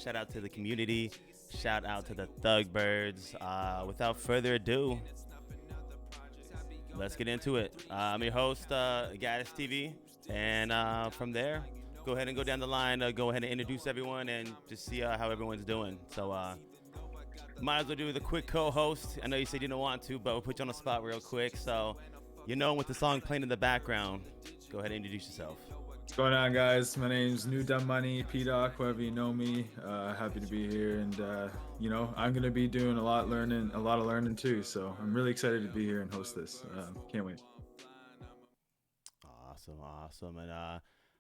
Shout out to the community. Shout out to the ThugBirdz. Without further ado, let's get into it. I'm your host, Gaddis TV, and from there, go ahead and go down the line. Go ahead and introduce everyone and just see how everyone's doing. So, might as well do the quick co-host. I know you said you didn't want to, but we'll put you on the spot real quick. So, with the song playing in the background, go ahead and introduce yourself. What's going on, guys? My name's New Dumb Money, P-Doc, whoever you know me. Happy to be here, and I'm gonna be doing a lot of learning too. So I'm really excited to be here and host this. Can't wait. Awesome. And I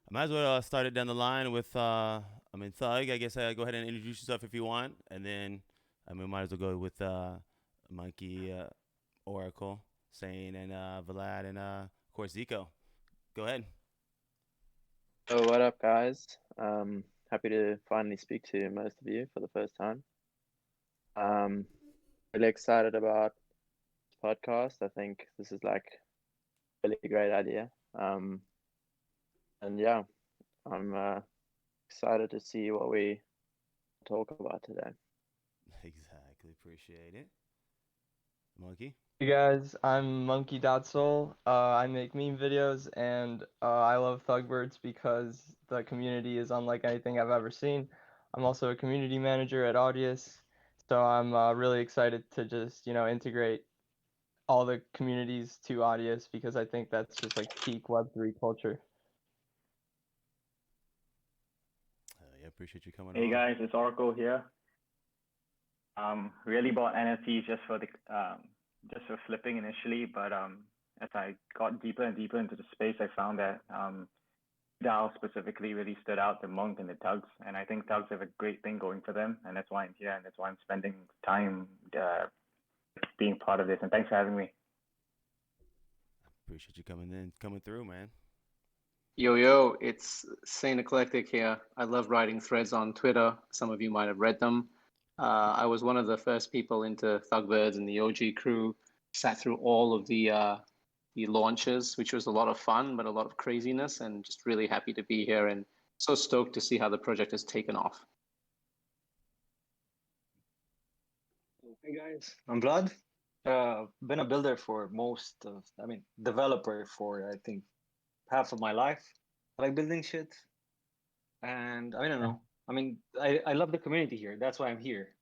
might as well start it down the line with, Thug. I guess go ahead and introduce yourself if you want, and then might as well go with Monkey, Oracle, Sane, and Vlad, and of course Zico. Go ahead. Oh, what up, guys? Happy to finally speak to most of you for the first time. Really excited about this podcast. I think this is like a really great idea. And yeah, I'm excited to see what we talk about today. Exactly. Appreciate it. Monkey? Hey guys, I'm Monkey.Soul. I make meme videos and I love ThugBirdz because the community is unlike anything I've ever seen. I'm also a community manager at Audius, so I'm really excited to just, integrate all the communities to Audius because I think that's just like peak Web3 culture. Yeah, appreciate you coming on. Hey guys, it's Oracle here. Really bought NFTs just for flipping initially, but as I got deeper and deeper into the space, I found that DAO specifically really stood out, the Monk and the Thugs, and I think Thugs have a great thing going for them, and that's why I'm here, and that's why I'm spending time being part of this, and thanks for having me. Appreciate you coming through, man. Yo, it's Saint Eclectic here. I love writing threads on Twitter. Some of you might have read them. I was one of the first people into ThugBirdz and the OG crew. Sat through all of the launches, which was a lot of fun, but a lot of craziness, and just really happy to be here and so stoked to see how the project has taken off. Hey guys, I'm Vlad. Been a builder for developer for I think half of my life. I like building shit, and I don't know. I love the community here. That's why I'm here.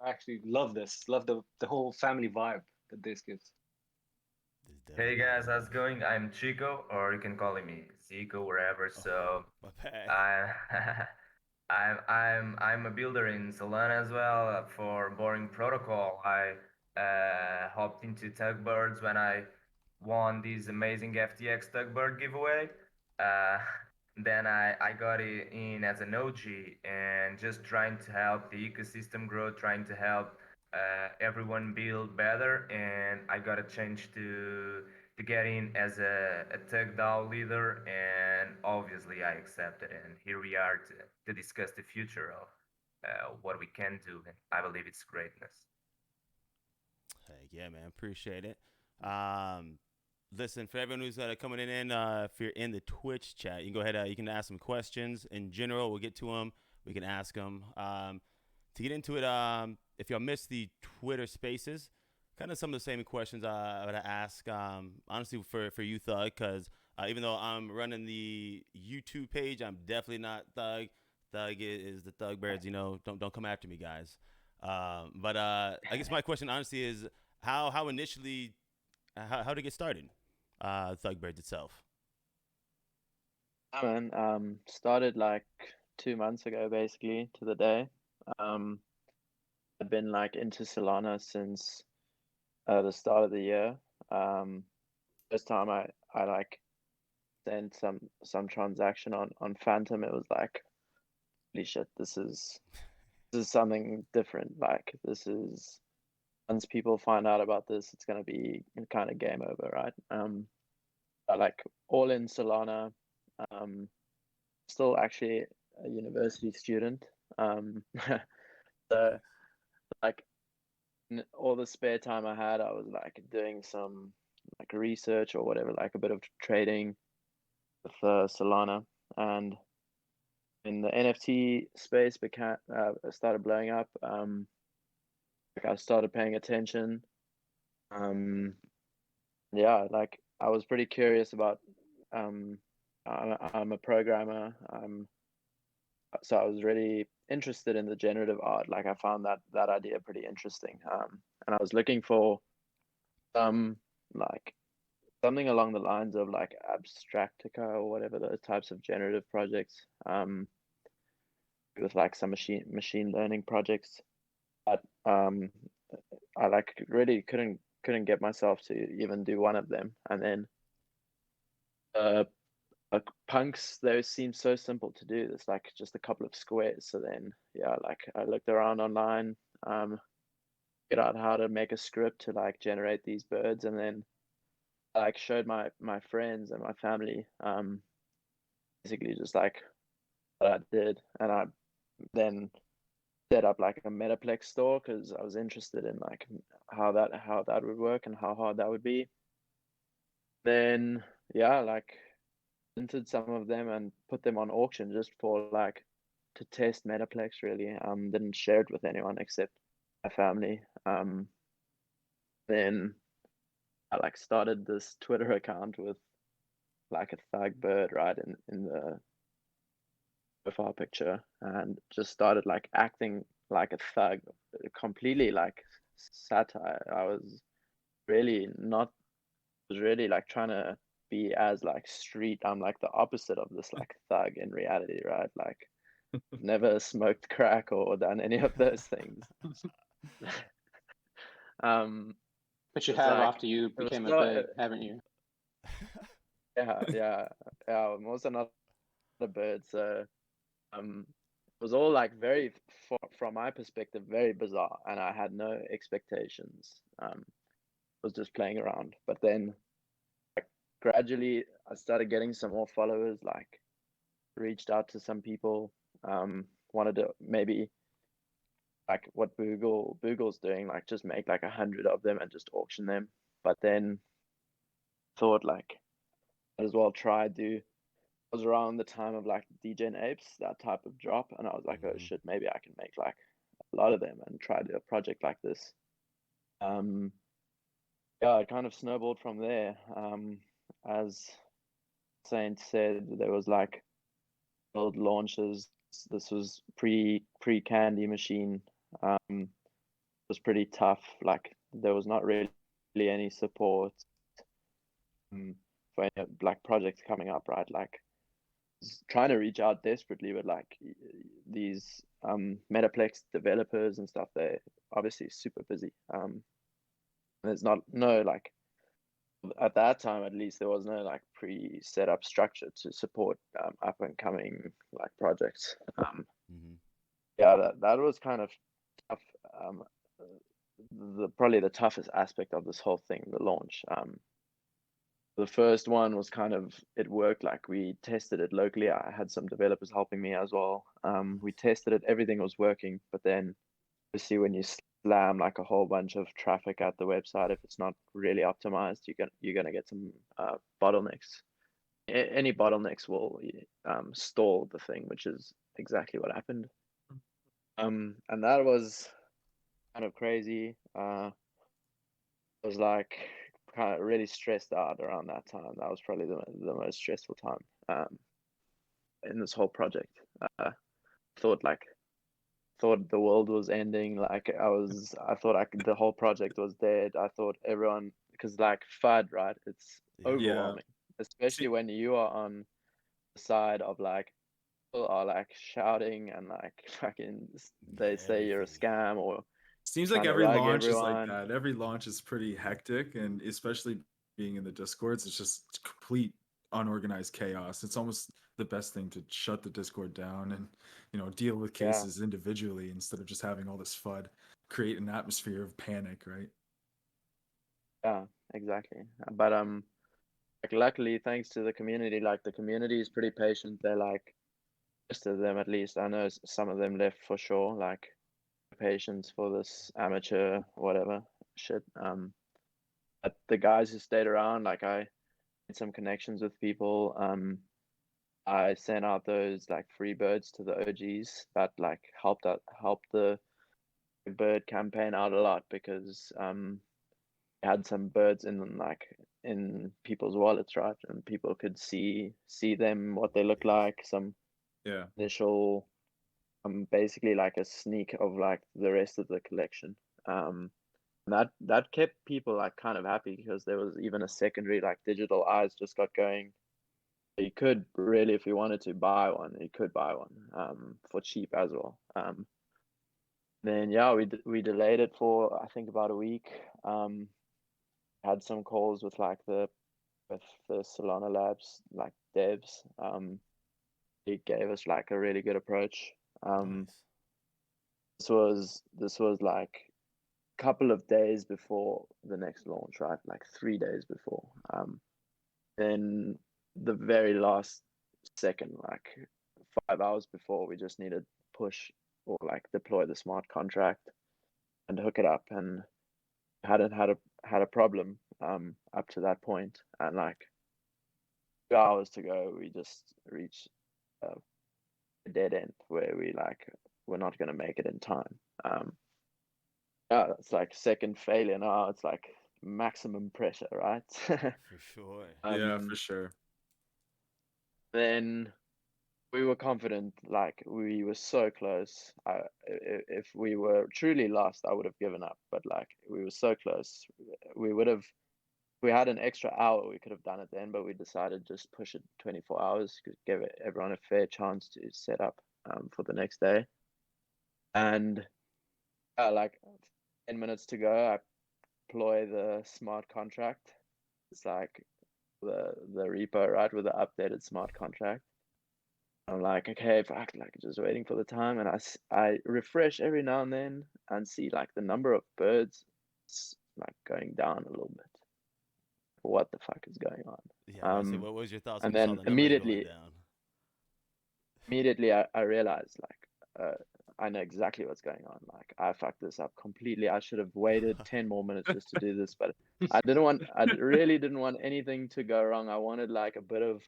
I actually love this. Love the whole family vibe that this gives. Hey guys, how's it going? I'm Chico, or you can call me Zico, wherever. So I'm a builder in Solana as well for Boring Protocol. I hopped into ThugBirdz when I won this amazing FTX ThugBird giveaway. Then I got it in as an OG and just trying to help the ecosystem grow, trying to help everyone build better. And I got a chance to get in as a Thug DAO leader, and obviously I accepted. And here we are to discuss the future of what we can do. And I believe it's greatness. Hey, yeah, man, appreciate it. Listen, for everyone who's coming in, if you're in the Twitch chat, you can go ahead. You can ask some questions. In general, we'll get to them. We can ask them. To get into it, if y'all missed the Twitter Spaces, kind of some of the same questions I would ask. Honestly, for you, Thug, because even though I'm running the YouTube page, I'm definitely not Thug. Thug is the ThugBirdz. Don't come after me, guys. But I guess my question, honestly, is how initially how to get started. ThugBirdz itself. Yeah, man. Started like 2 months ago, basically, to the day. I've been like into Solana since the start of the year. First time I like sent some transaction on Phantom, it was like, holy shit, this is something different. Like, this is, once people find out about this, it's gonna be kind of game over, right? But like all in Solana, still actually a university student. So like all the spare time I had, I was like doing some like research or whatever, like a bit of trading with Solana, and in the NFT space started blowing up. Like I started paying attention. Yeah, like I was pretty curious about. I'm a programmer. So I was really interested in the generative art. Like I found that idea pretty interesting. And I was looking for some like something along the lines of like Abstractica or whatever, those types of generative projects. With like some machine learning projects. But I like really couldn't get myself to even do one of them. And then like punks, those seem so simple to do. It's like just a couple of squares. So then yeah, like I looked around online, figured out how to make a script to like generate these birds, and then I like showed my friends and my family basically just like what I did, and I then set up like a Metaplex store because I was interested in like how that would work and how hard that would be. Then yeah, like minted some of them and put them on auction just for like to test Metaplex really. Didn't share it with anyone except my family. Then I like started this Twitter account with like a ThugBird right in the profile picture, and just started like acting like a thug, completely like satire. I was really not was really like trying to be as like street. I'm like the opposite of this like thug in reality, right? Like never smoked crack or done any of those things. But you it's have like after you it was became a so bird, haven't you? yeah. I'm also not a bird, so it was all like very from my perspective very bizarre, and I had no expectations. Was just playing around, but then like gradually I started getting some more followers, like reached out to some people, wanted to maybe like what Boogle's doing, like just make like 100 of them and just auction them. But then thought like might as well try do. It was around the time of like DJ and Apes, that type of drop, and I was like, oh shit, maybe I can make like a lot of them and try to do a project like this. Yeah, it kind of snowballed from there. As Saint said, there was like build launches. This was pre Candy Machine. It was pretty tough. Like there was not really any support for any like projects coming up, right? Like trying to reach out desperately, but like these Metaplex developers and stuff, they're obviously super busy. There's no like at that time at least there was no like pre-set up structure to support up and coming like projects. Yeah, that was kind of tough. Probably the toughest aspect of this whole thing, the launch. The first one was kind of, it worked. Like we tested it locally. I had some developers helping me as well. We tested it, everything was working, but then you see when you slam like a whole bunch of traffic at the website, if it's not really optimized, you're gonna get some bottlenecks. Any bottlenecks will stall the thing, which is exactly what happened. And that was kind of crazy. I was like kind of really stressed out around that time. That was probably the most stressful time in this whole project. Thought the world was ending. Like I thought the whole project was dead. I thought everyone, because like FUD, right? It's overwhelming, especially when you are on the side of like people are like shouting and like fucking they say you're a scam or seems like trying to every rug launch is like everyone. that. Every launch is pretty hectic, and especially being in the Discords, it's just complete unorganized chaos. It's almost the best thing to shut the Discord down and deal with cases individually instead of just having all this FUD, create an atmosphere of panic, right? Yeah, exactly. But like luckily, thanks to the community, like the community is pretty patient. They're like, most of them at least, I know some of them left for sure, like patience for this amateur whatever shit. But the guys who stayed around, like I made some connections with people. I sent out those like free birds to the OGs that like helped the bird campaign out a lot, because had some birds in people's wallets, right? And people could see them, what they look like, some Yeah. initial basically like a sneak of like the rest of the collection. That kept people like kind of happy, because there was even a secondary like digital eyes just got going. You could really, if you wanted to buy one, you could buy one for cheap as well. Then yeah, we delayed it for I think about a week. Had some calls with the Solana Labs like devs. It gave us like a really good approach. Nice. This was like a couple of days before the next launch, right? Like 3 days before. Then the very last second, like 5 hours before, we just needed push or like deploy the smart contract and hook it up, and hadn't had a problem up to that point. And like 2 hours to go, we just reached a dead end where we're not going to make it in time. Yeah, it's like second failure now. It's like maximum pressure, right? For sure. Yeah, for sure. Then we were confident, like we were so close. If we were truly lost, I would have given up. But like we were so close, we would have. If we had an extra hour, we could have done it then. But we decided just push it 24 hours, give everyone a fair chance to set up for the next day. And like 10 minutes to go, I deploy the smart contract. It's like the repo, right, with the updated smart contract. I'm like, okay, fuck, like just waiting for the time, and I refresh every now and then and see like the number of birds like going down a little bit. What the fuck is going on? Yeah, I say, what was your thoughts And when you saw then the number going immediately I realized like I know exactly what's going on. Like I fucked this up completely. I should have waited 10 more minutes just to do this, but I really didn't want anything to go wrong. I wanted like a bit of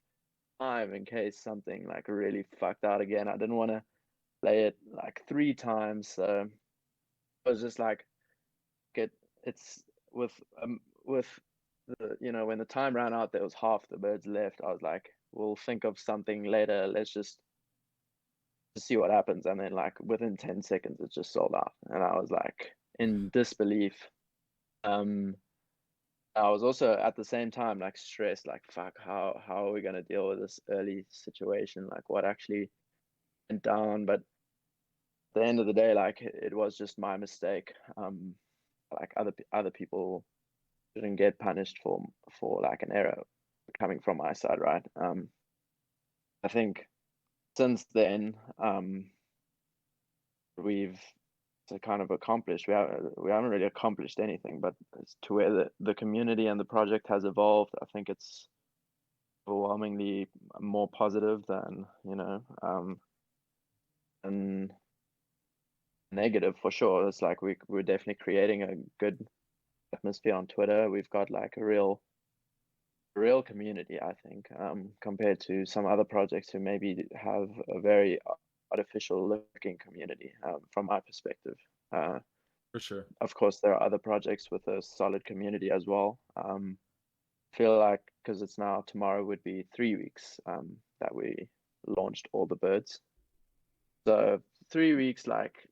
time in case something like really fucked out again. I didn't want to play it like 3 times. So it was just like it's with the, when the time ran out, there was half the birds left. I was like, we'll think of something later. Let's just see what happens. And then like within 10 seconds, it just sold out. And I was like in disbelief. I was also at the same time like stressed, like fuck, how are we gonna deal with this early situation? Like what actually went down? But at the end of the day, like it was just my mistake. Like other people shouldn't get punished for like an error coming from my side, right? I think since then, we've to kind of accomplished. We haven't really accomplished anything, but it's to where the community and the project has evolved. I think it's overwhelmingly more positive than and negative for sure. It's like we're definitely creating a good atmosphere on Twitter. We've got like a real community, I think, compared to some other projects who maybe have a very artificial looking community, from my perspective. For sure. Of course, there are other projects with a solid community as well. Feel like because it's now tomorrow would be 3 weeks that we launched all the birds. So 3 weeks, like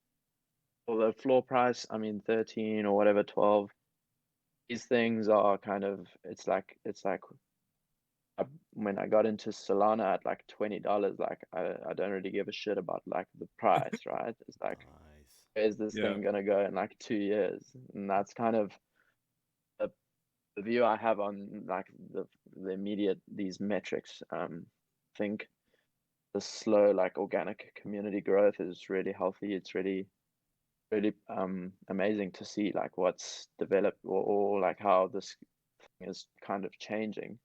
for the floor price, I mean 13 or whatever, 12. These things are kind of it's like when I got into Solana at like $20, like I don't really give a shit about like the price, right? It's like Nice. where's this thing gonna go in like 2 years? And that's kind of the view I have on like the immediate these metrics. I think the slow like organic community growth is really healthy. It's really amazing to see like what's developed or like how this thing is kind of changing.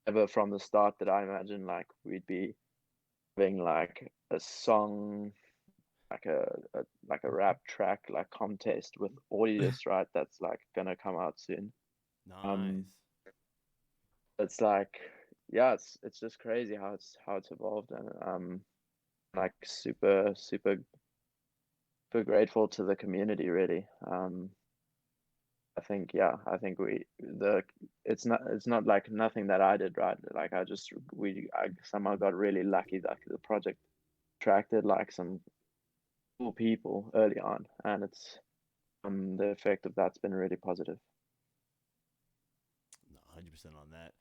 Ever from the start that I imagine like we'd be having like a song like a rap track like contest with Audius, right? That's like gonna come out soon. Nice. It's like yeah, it's just crazy how it's evolved, and like super grateful to the community, really. I think it's not like nothing that I did, right? Like I somehow got really lucky that the project attracted like some cool people early on, and it's the effect of that's been really positive. No, 100% on that.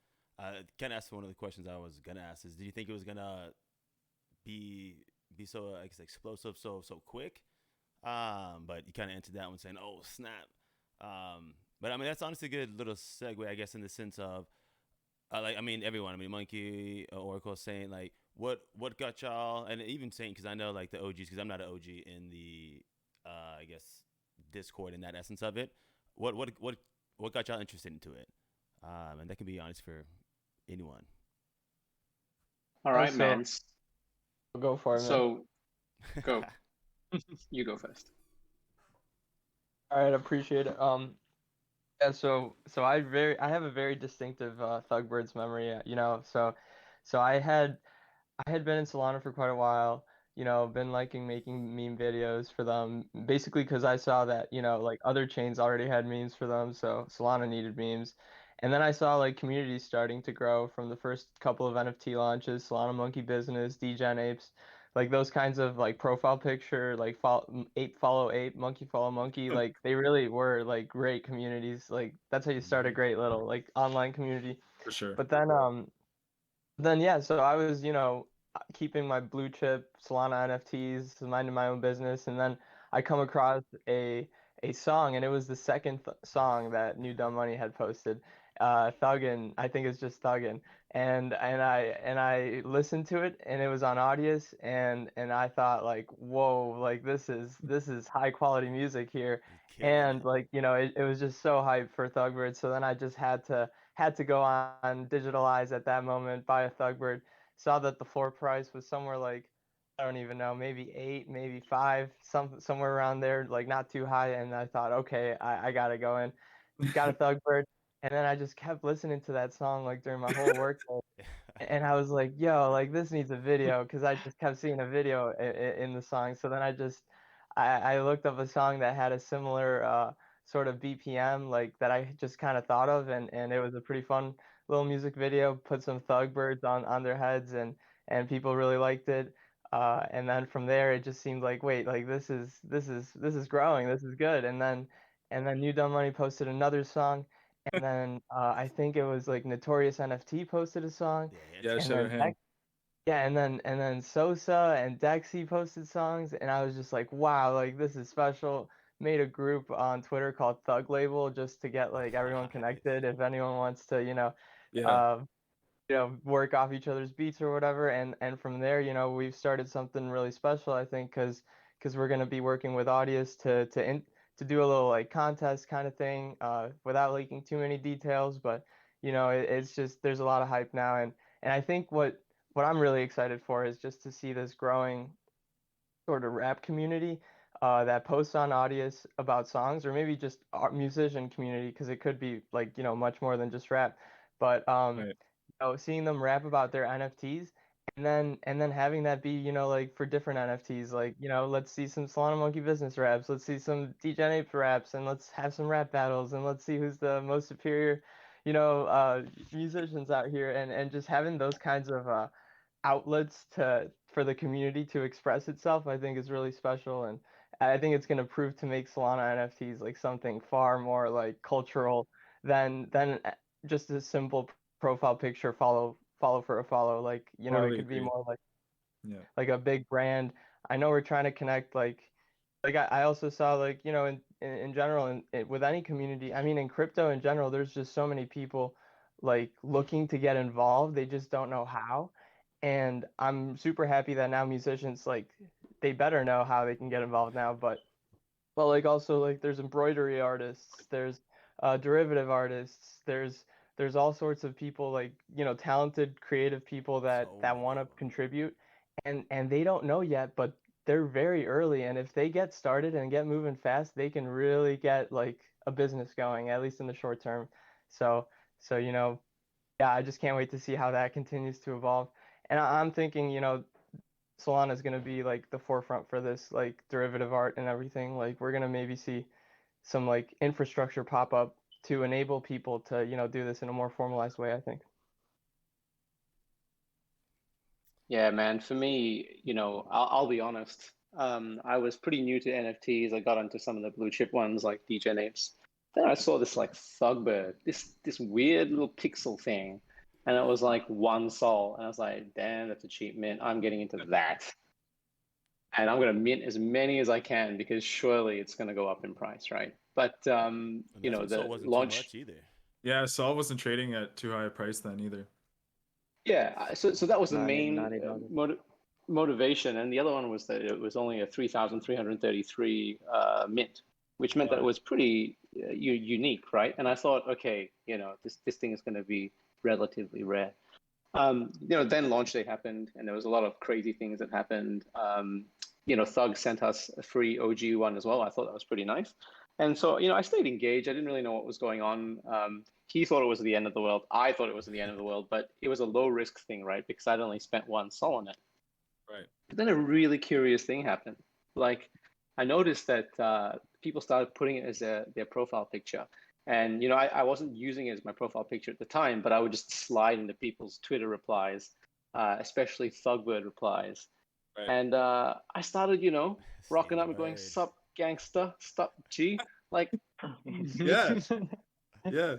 Kind of asked one of the questions I was gonna ask is, do you think it was gonna be be so I guess explosive so quick? But you kind of answered that one saying, "Oh snap." But I mean that's honestly a good little segue, I guess, in the sense of like I mean everyone, I mean Monkey, Oracle saying like what got y'all, and even saying because I know like the OGs because I'm not an OG in the I guess Discord in that essence of it. What got y'all interested into it? And that can be honest for anyone. All right, So man. go for it, man. So go. You go first. All right, appreciate it. Yeah, so I have a very distinctive ThugBirdz memory, you know. So I had been in Solana for quite a while, you know, been liking making meme videos for them, basically because I saw that, you know, like other chains already had memes for them, so Solana needed memes. And then I saw like communities starting to grow from the first couple of NFT launches, Solana Monkey Business, DGen Apes, like those kinds of like profile picture, like ape follow ape, monkey follow monkey, like they really were like great communities. Like that's how you start a great little like online community. For sure. But then yeah, so I was, you know, keeping my blue chip Solana NFTs, minding my own business, and then I come across a song, and it was the second song that New Dumb Money had posted. Thuggin, I think it's just Thuggin, and I listened to it, and it was on Audius, and I thought like, whoa, like this is high quality music here, He's killing and it. like you know, it was just so hype for Thugbird. So then I just had to go on Digitalize at that moment, buy a Thugbird. Saw that the floor price was somewhere like I don't even know, maybe 8, maybe 5, somewhere around there, like not too high. And I thought, okay, I gotta go in. Got a Thugbird, and then I just kept listening to that song like during my whole work day. And I was like, yo, like this needs a video because I just kept seeing a video in the song. So then I looked up a song that had a similar sort of BPM like that I just kind of thought of, and it was a pretty fun little music video. Put some Thugbirds on their heads, and people really liked it. And then from there, it just seemed like, wait, like this is growing, this is good. And then New Dumb Money posted another song, and then I think it was like Notorious NFT posted a song, Yeah, and shout out then him. yeah, and then Sosa and Dexy posted songs, and I was just like, wow, like this is special. Made a group on Twitter called Thug Label just to get like everyone Nice. connected if anyone wants to, Yeah. uh, work off each other's beats or whatever. And from there, you know, we've started something really special, I think, because we're gonna be working with Audius to do a little like contest kind of thing, without leaking too many details, but you know, it's just there's a lot of hype now, and I think what I'm really excited for is just to see this growing sort of rap community that posts on Audius about songs, or maybe just art musician community, because it could be like, you know, much more than just rap. But Right. you know, seeing them rap about their NFTs, and then having that be, you know, like for different NFTs, like, you know, let's see some Solana Monkey Business raps, let's see some DJ Apes raps, and let's have some rap battles, and let's see who's the most superior, you know, musicians out here, and just having those kinds of outlets to for the community to express itself, I think is really special, and I think it's going to prove to make Solana NFTs like something far more like cultural than just a simple profile picture follow for a follow. Like, you know, it Totally could be agree. more Yeah. like a big brand. I know we're trying to connect like I also saw like, you know, in general with any community, I mean in crypto in general, there's just so many people like looking to get involved, they just don't know how. And I'm super happy that now musicians like they better know how they can get involved now, but like also like there's embroidery artists, there's derivative artists, there's all sorts of people like, you know, talented creative people So that many want of to them. contribute, and they don't know yet, but they're very early, and if they get started and get moving fast, they can really get like a business going, at least in the short term. So so you know, yeah, I just can't wait to see how that continues to evolve. And I'm thinking, Solana is going to be like the forefront for this like derivative art and everything. Like we're going to maybe see some like infrastructure pop up to enable people to, do this in a more formalized way, I think. Yeah, man. For me, I'll be honest. I was pretty new to NFTs. I got into some of the blue chip ones like DJ Names. Then I saw this like ThugBird, this weird little pixel thing, and it was like 1 sol, and I was like, damn, that's a cheap mint. I'm getting into that, and I'm gonna mint as many as I can because surely it's gonna go up in price, right? But And that's when the Sol wasn't launch. too much either. Yeah, Sol wasn't trading at too high a price then either. Yeah, so that was the main $90. Motivation, and the other one was that it was only a 3,333 mint, which meant that it was pretty unique, right? And I thought, okay, this thing is going to be relatively rare. Then launch day happened, and there was a lot of crazy things that happened. Thug sent us a free OG one as well. I thought that was pretty nice. And so, I stayed engaged. I didn't really know what was going on. He thought it was the end of the world. I thought it was the end of the world, but it was a low risk thing, right? Because I'd only spent 1 sol on it. Right. But then a really curious thing happened. Like, I noticed that people started putting it as their profile picture. And, I wasn't using it as my profile picture at the time, but I would just slide into people's Twitter replies, especially ThugBird replies. Right. And I started, rocking up and going, sup, gangster, sup, G. Like, yeah. Yeah.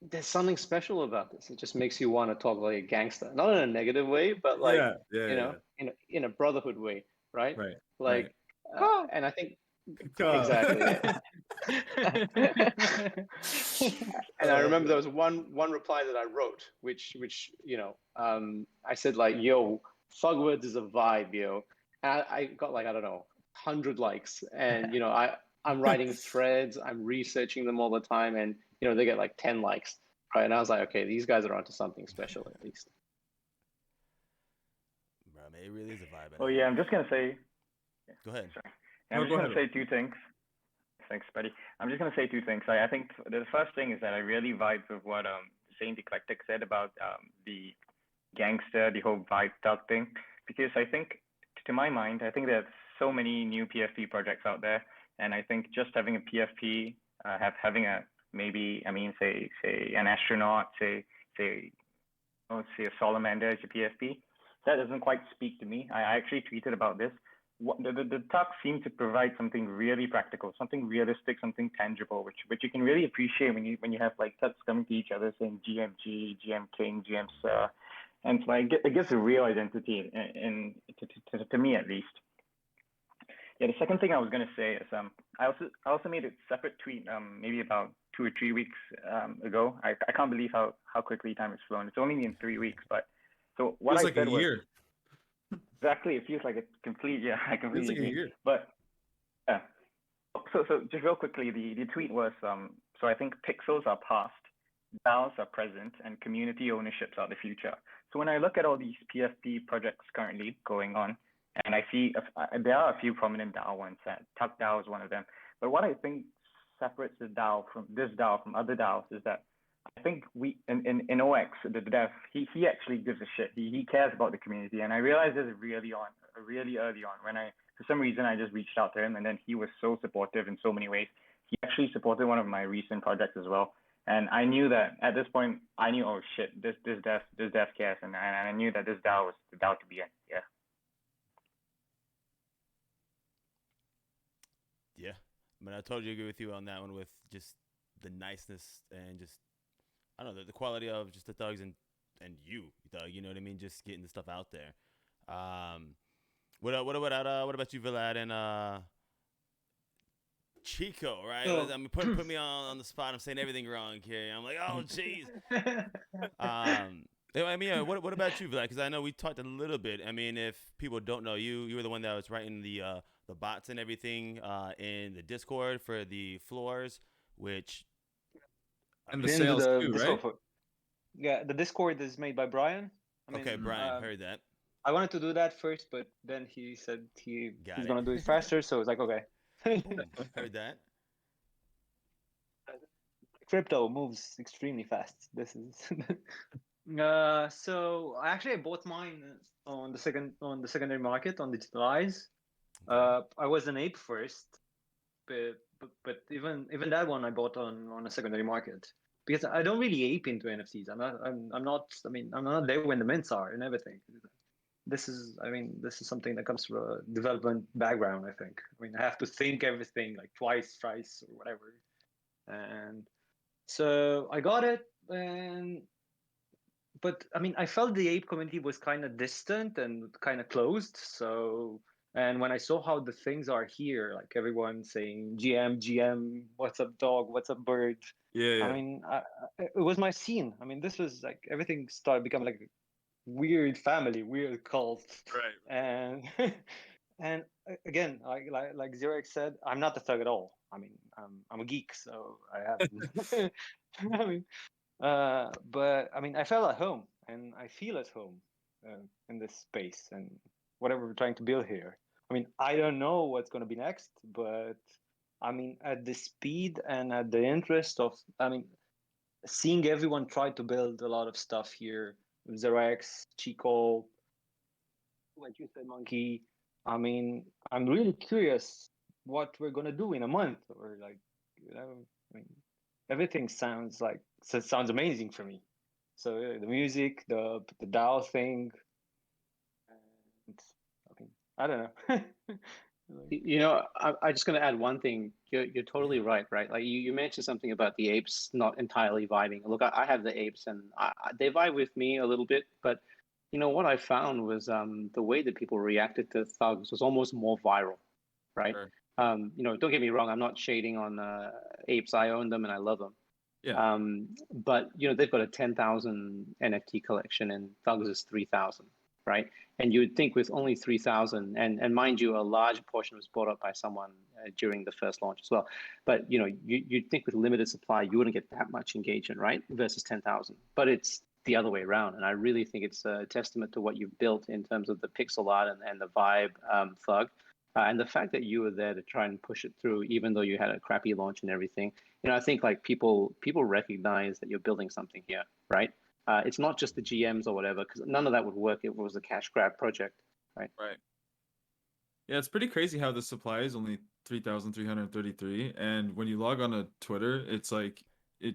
There's something special about this. It just makes you want to talk like a gangster, not in a negative way, but like, in a brotherhood way, right? Right. Like, and I think exactly. And I remember there was one reply that I wrote, which I said like, "Yo, ThugBirdz is a vibe, yo," and I got like, I don't know, 100 likes, and I'm writing threads, I'm researching them all the time, and they get like 10 likes, right? And I was like, okay, these guys are onto something special at least. Bro, man, it really is a vibe. Oh yeah, I'm just gonna say. Go ahead. Sorry. I'm just gonna say 2 things. Thanks, buddy. I'm just gonna say 2 things. I think the first thing is that I really vibe with what Saint Eclectic said about the gangster, the whole vibe thug thing, because I think, to my mind, I think there's so many new PFP projects out there, and I think just having a PFP, having a maybe, say an astronaut, say a salamander as your PFP, that doesn't quite speak to me. I actually tweeted about this. The Thugs seem to provide something really practical, something realistic, something tangible, which you can really appreciate when you have like Thugs coming to each other saying GMG, GM King, GM Sir, and it's like it gives a real identity to me at least. Yeah, the second thing I was gonna say is I also made a separate tweet maybe about 2 or 3 weeks ago. I can't believe how quickly time has flown. It's only been 3 weeks, but so what I said was year. Exactly, it feels like a complete I completely agree. Like a year. But yeah, so just real quickly, the tweet was so I think pixels are past, DAOs are present, and community ownerships are the future. So when I look at all these PFP projects currently going on, and I see there are a few prominent DAO ones. Tuck DAO is one of them. But what I think separates this DAO from other DAOs is that I think we in OX, the dev, he actually gives a shit. He cares about the community, and I realized this really early on when for some reason I just reached out to him, and then he was so supportive in so many ways. He actually supported one of my recent projects as well, and I knew that at this point oh shit, this dev cares, and I knew that this DAO was the DAO to be in. Yeah. Yeah, I totally agree with you on that one with just the niceness and just, I don't know, the quality of just the Thugs and you, Thug, you know what I mean? Just getting the stuff out there. What about you, Vlad, and Chico, right? Oh. I mean, put me on the spot. I'm saying everything wrong here. I'm like, oh, jeez. What about you, Vlad? Because I know we talked a little bit. I mean, if people don't know you were the one that was writing the bots and everything in the Discord for the floors, which and the sales too, right? Yeah, the Discord is made by Brian. Okay, Brian, heard that. I wanted to do that first, but then he said he's gonna do it faster, so it's like, okay. Heard that. Crypto moves extremely fast. This is So I bought mine on the secondary market on Digitalize. I was an ape first, but even that one I bought on a secondary market because I don't really ape into NFTs. I'm not. I mean, I'm not there when the mints are and everything. This is something that comes from a development background. I think. I mean, I have to think everything like twice, thrice, or whatever. And so I got it, but I mean, I felt the ape community was kind of distant and kind of closed. So, and when I saw how the things are here, like everyone saying GM, what's up, dog, what's up, bird. Yeah. I mean, it was my scene. I mean, this was like everything started becoming like a weird family, weird cult. Right. And and again, like Xerox said, I'm not the thug at all. I mean, I'm a geek, so I have. I mean, but I mean, I felt at home and I feel at home in this space and whatever we're trying to build here. I mean, I don't know what's going to be next, but I mean, at the speed and at the interest of, I mean, seeing everyone try to build a lot of stuff here, Zerex, Chico, what you said, Monkey. I mean, I'm really curious what we're going to do in a month or like, I mean, everything sounds amazing for me. So the music, the DAO thing, and I mean, I don't know. I'm just going to add one thing. You're totally right, right? Like you mentioned something about the apes not entirely vibing. Look, I have the apes, and they vibe with me a little bit. But what I found was the way that people reacted to thugs was almost more viral, right? Sure. Don't get me wrong. I'm not shading on apes. I own them and I love them. Yeah. But they've got a 10,000 NFT collection, and thugs is 3,000. Right? And you would think with only 3,000, and mind you, a large portion was bought up by someone during the first launch as well. But you'd think with limited supply, you wouldn't get that much engagement, right? Versus 10,000. But it's the other way around, and I really think it's a testament to what you've built in terms of the pixel art and the vibe, Thug, and the fact that you were there to try and push it through, even though you had a crappy launch and everything. I think like people recognize that you're building something here, right? It's not just the GMs or whatever, because none of that would work if it was a cash grab project, right? Right. Yeah, it's pretty crazy how the supply is only 3,333, and when you log on to Twitter, it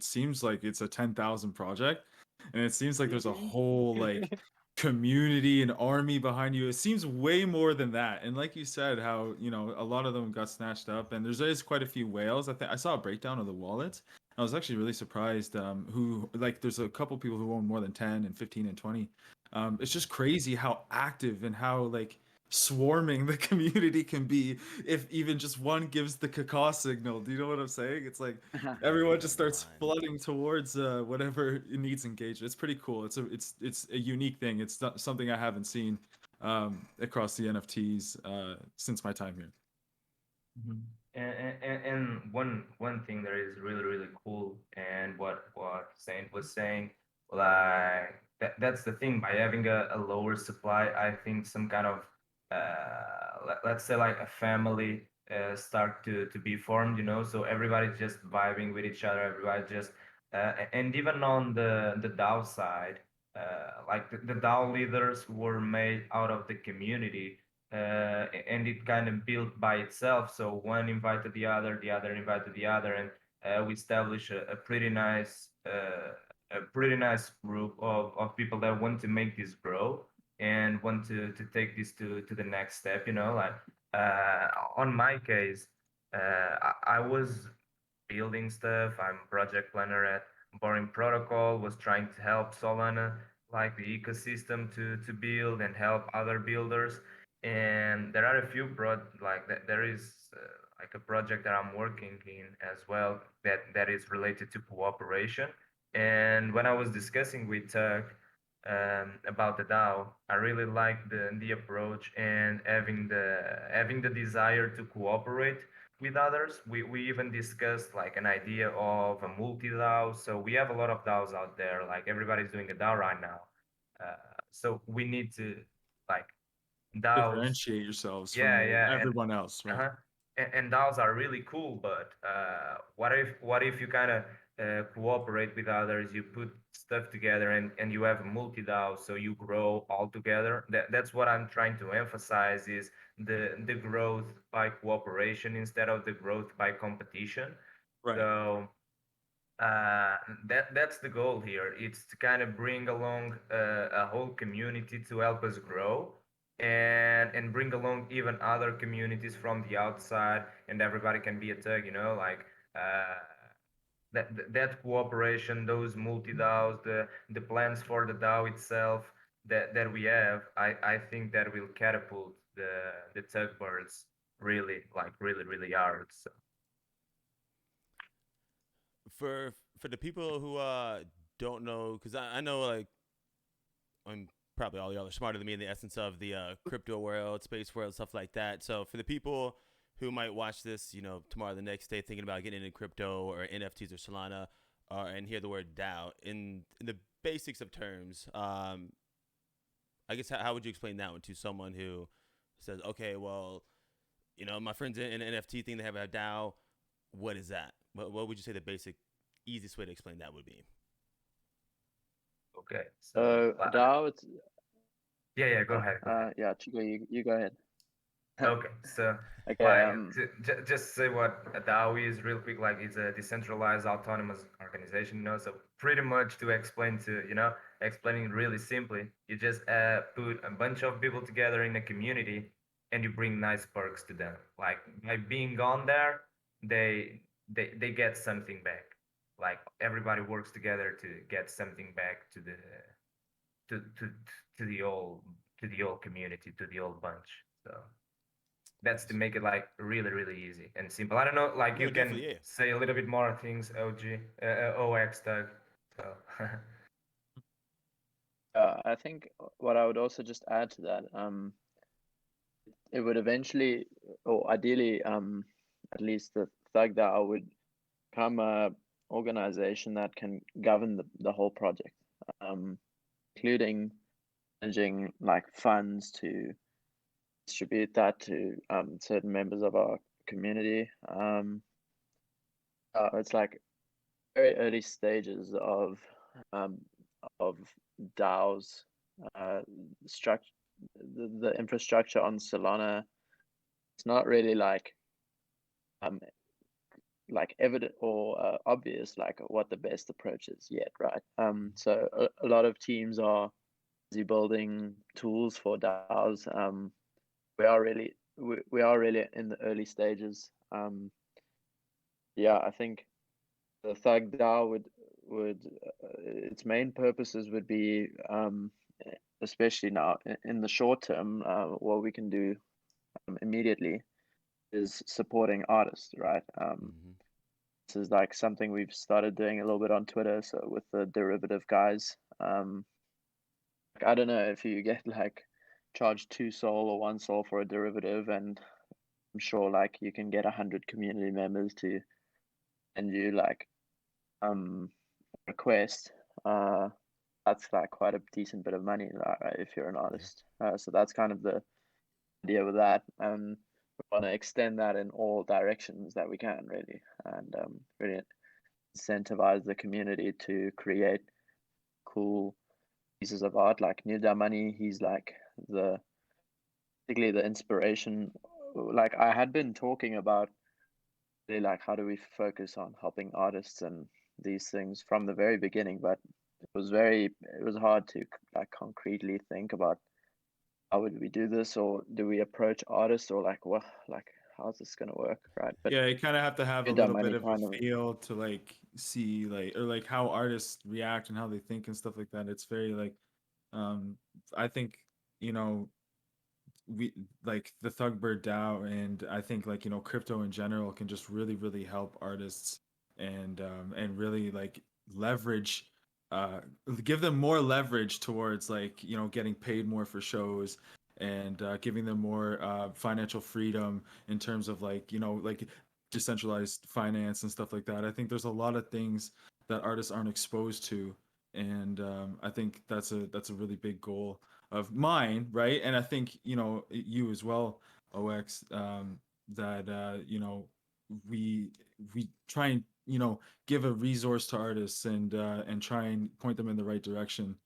seems like it's a 10,000 project, and it seems like there's a whole like community and army behind you. It seems way more than that. And like you said, how a lot of them got snatched up, and there's quite a few whales. I saw a breakdown of the wallets. I was actually really surprised who like there's a couple people who own more than 10 and 15 and 20. It's just crazy how active and how like swarming the community can be if even just one gives the caca signal. Do you know what I'm saying? It's like everyone just starts flooding towards whatever it needs engagement. It's pretty cool. It's a unique thing. It's not something I haven't seen across the NFTs since my time here. Mm-hmm. And one thing that is really cool, and what Saint was saying, like that's the thing, by having a lower supply, I think some kind of let's say like a family start to be formed, so everybody's just vibing with each other, everybody just and even on the DAO side, like the DAO leaders were made out of the community, and it kind of built by itself. So one invited the other invited the other, and we established a pretty nice group of people that want to make this grow and want to take this to the next step. Like on my case, I was building stuff. I'm project planner at Boring Protocol, was trying to help Solana, like the ecosystem to build and help other builders. And there are a few there is like a project that I'm working in as well that is related to cooperation. And when I was discussing with Tuck about the DAO, I really like the approach and having the desire to cooperate with others. We even discussed like an idea of a multi-DAO. So we have a lot of DAOs out there, like everybody's doing a DAO right now. So we need to like DAOs differentiate yourselves from everyone else, right? And DAOs are really cool, but what if you kind of cooperate with others, you put stuff together, and you have a multi-DAO, so you grow all together. That's what I'm trying to emphasize is the growth by cooperation instead of the growth by competition. Right. So uh, that's the goal here. It's to kind of bring along a whole community to help us grow, and bring along even other communities from the outside, and everybody can be a tug, like uh, that cooperation, those multi DAOs, the plans for the DAO itself that we have. I think that will catapult the ThugBirdz really, like really hard. So. For the people who don't know, because I know like I'm probably all y'all are smarter than me in the essence of the crypto world, space world, stuff like that. So for the people who might watch this, tomorrow, the next day, thinking about getting into crypto or NFTs or Solana, and hear the word DAO in the basics of terms, I guess how would you explain that one to someone who says, okay, well, my friends in an NFT thing, they have a DAO. What is that? What would you say the basic, easiest way to explain that would be? Okay. So DAO, it's yeah. Go ahead. yeah, Chico, you go ahead. Okay, so Okay. like just say what a DAO is real quick. Like it's a decentralized autonomous organization. So pretty much to explain explaining really simply, you just put a bunch of people together in a community, and you bring nice perks to them. Like by being on there, they get something back. Like everybody works together to get something back to the to the old community, to the old bunch. So that's to make it like really easy and simple. I don't know, like No, you can definitely, yeah. say a little bit more things, OX Doug. So I think what I would also just add to that, it would eventually, or ideally, at least the ThugDAO would become a organization that can govern the whole project, including managing like funds to distribute that to certain members of our community. It's like very early stages um, of DAOs. Structure the infrastructure on Solana. It's not really um like evident or obvious like what the best approach is yet, right? So a lot of teams are busy building tools for DAOs. We are really in the early stages. Yeah, I think the Thug DAO would its main purposes would be especially now in the short term, what we can do immediately is supporting artists, right? This is like something we've started doing a little bit on Twitter. So with the derivative guys, I don't know if you get like charged 2 SOL or 1 SOL for a derivative, and I'm sure like you can get 100 community members to send you like request. That's like quite a decent bit of money, right, if you're an artist. So that's kind of the idea with that, and we want to extend that in all directions that we can, really, and really incentivize the community to create cool pieces of art. Like New Money, he's like particularly the inspiration. Like I had been talking about really like how do we focus on helping artists and these things from the very beginning, but it was hard to like concretely think about how would we do this, or do we approach artists, or like what, like how's this gonna work, right? But Yeah, you kind of have to have a New little Money bit of a kind of feel to like see like or like how artists react and how they think and stuff like that. It's very like I think you know we like the Thugbird DAO, and I think like crypto in general can just really help artists and really like leverage uh give them more leverage towards like getting paid more for shows, and giving them more financial freedom in terms of like like decentralized finance and stuff like that. I think there's a lot of things that artists aren't exposed to, and I think that's a really big goal of mine, right? And I think you as well, OX, that we try and give a resource to artists and try and point them in the right direction.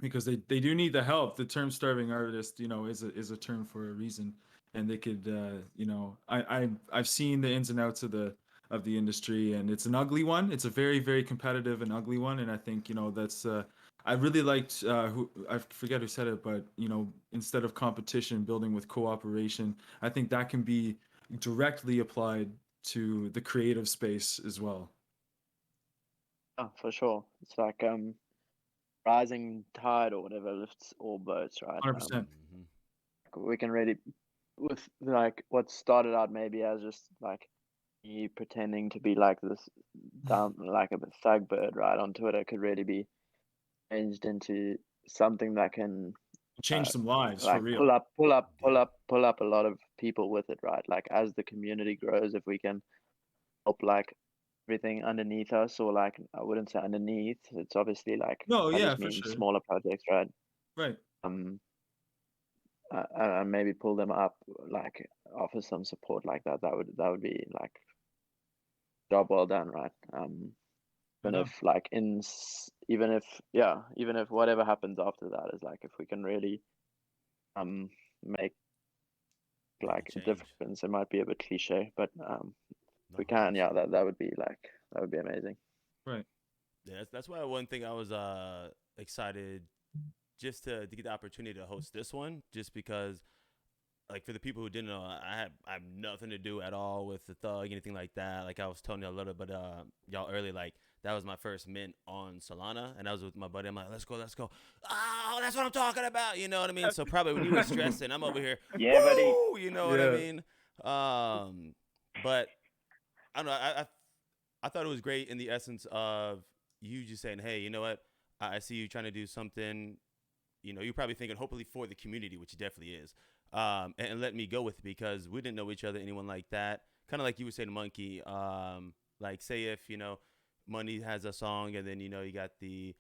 Because they do need the help. The term starving artist, is a term for a reason, and they could, I've seen the ins and outs of the industry, and it's an ugly one. It's a very, very competitive and ugly one, and I think that's. I really liked who I forget who said it, but instead of competition, building with cooperation. I think that can be directly applied to the creative space as well. Oh, for sure. It's like rising tide or whatever lifts all boats, right? 100%. We can really, with like what started out maybe as just like me pretending to be like this dumb, like a ThugBird, right, on Twitter, could really be changed into something that can Change some lives like for real. pull up a lot of people with it, right? Like as the community grows, if we can help like everything underneath us, or like I wouldn't say underneath, it's obviously like No, I yeah, just for mean sure. smaller projects, right? Right. And maybe pull them up, like offer some support like that. That would be like job well done, right? Even if like even if whatever happens after that is like if we can really make like a difference. It might be a bit cliche, but if we can, yeah, that would be amazing. Right. Yeah, that's why one thing I was excited just to get the opportunity to host this one, just because, like, for the people who didn't know, I have nothing to do at all with the Thug, anything like that. Like I was telling you a little bit, y'all earlier, like that was my first mint on Solana, and I was with my buddy. I'm like, let's go. Oh, that's what I'm talking about. You know what I mean? So probably when you were stressing, I'm over here. Yeah, buddy. You know what I mean? But I don't know. I thought it was great in the essence of you just saying, hey, you know what? I see you trying to do something. You're probably thinking hopefully for the community, which it definitely is. And let me go with it, because we didn't know each other, anyone like that. Kind of like you were saying, Monkey. Like say if, Money has a song, and then, you got the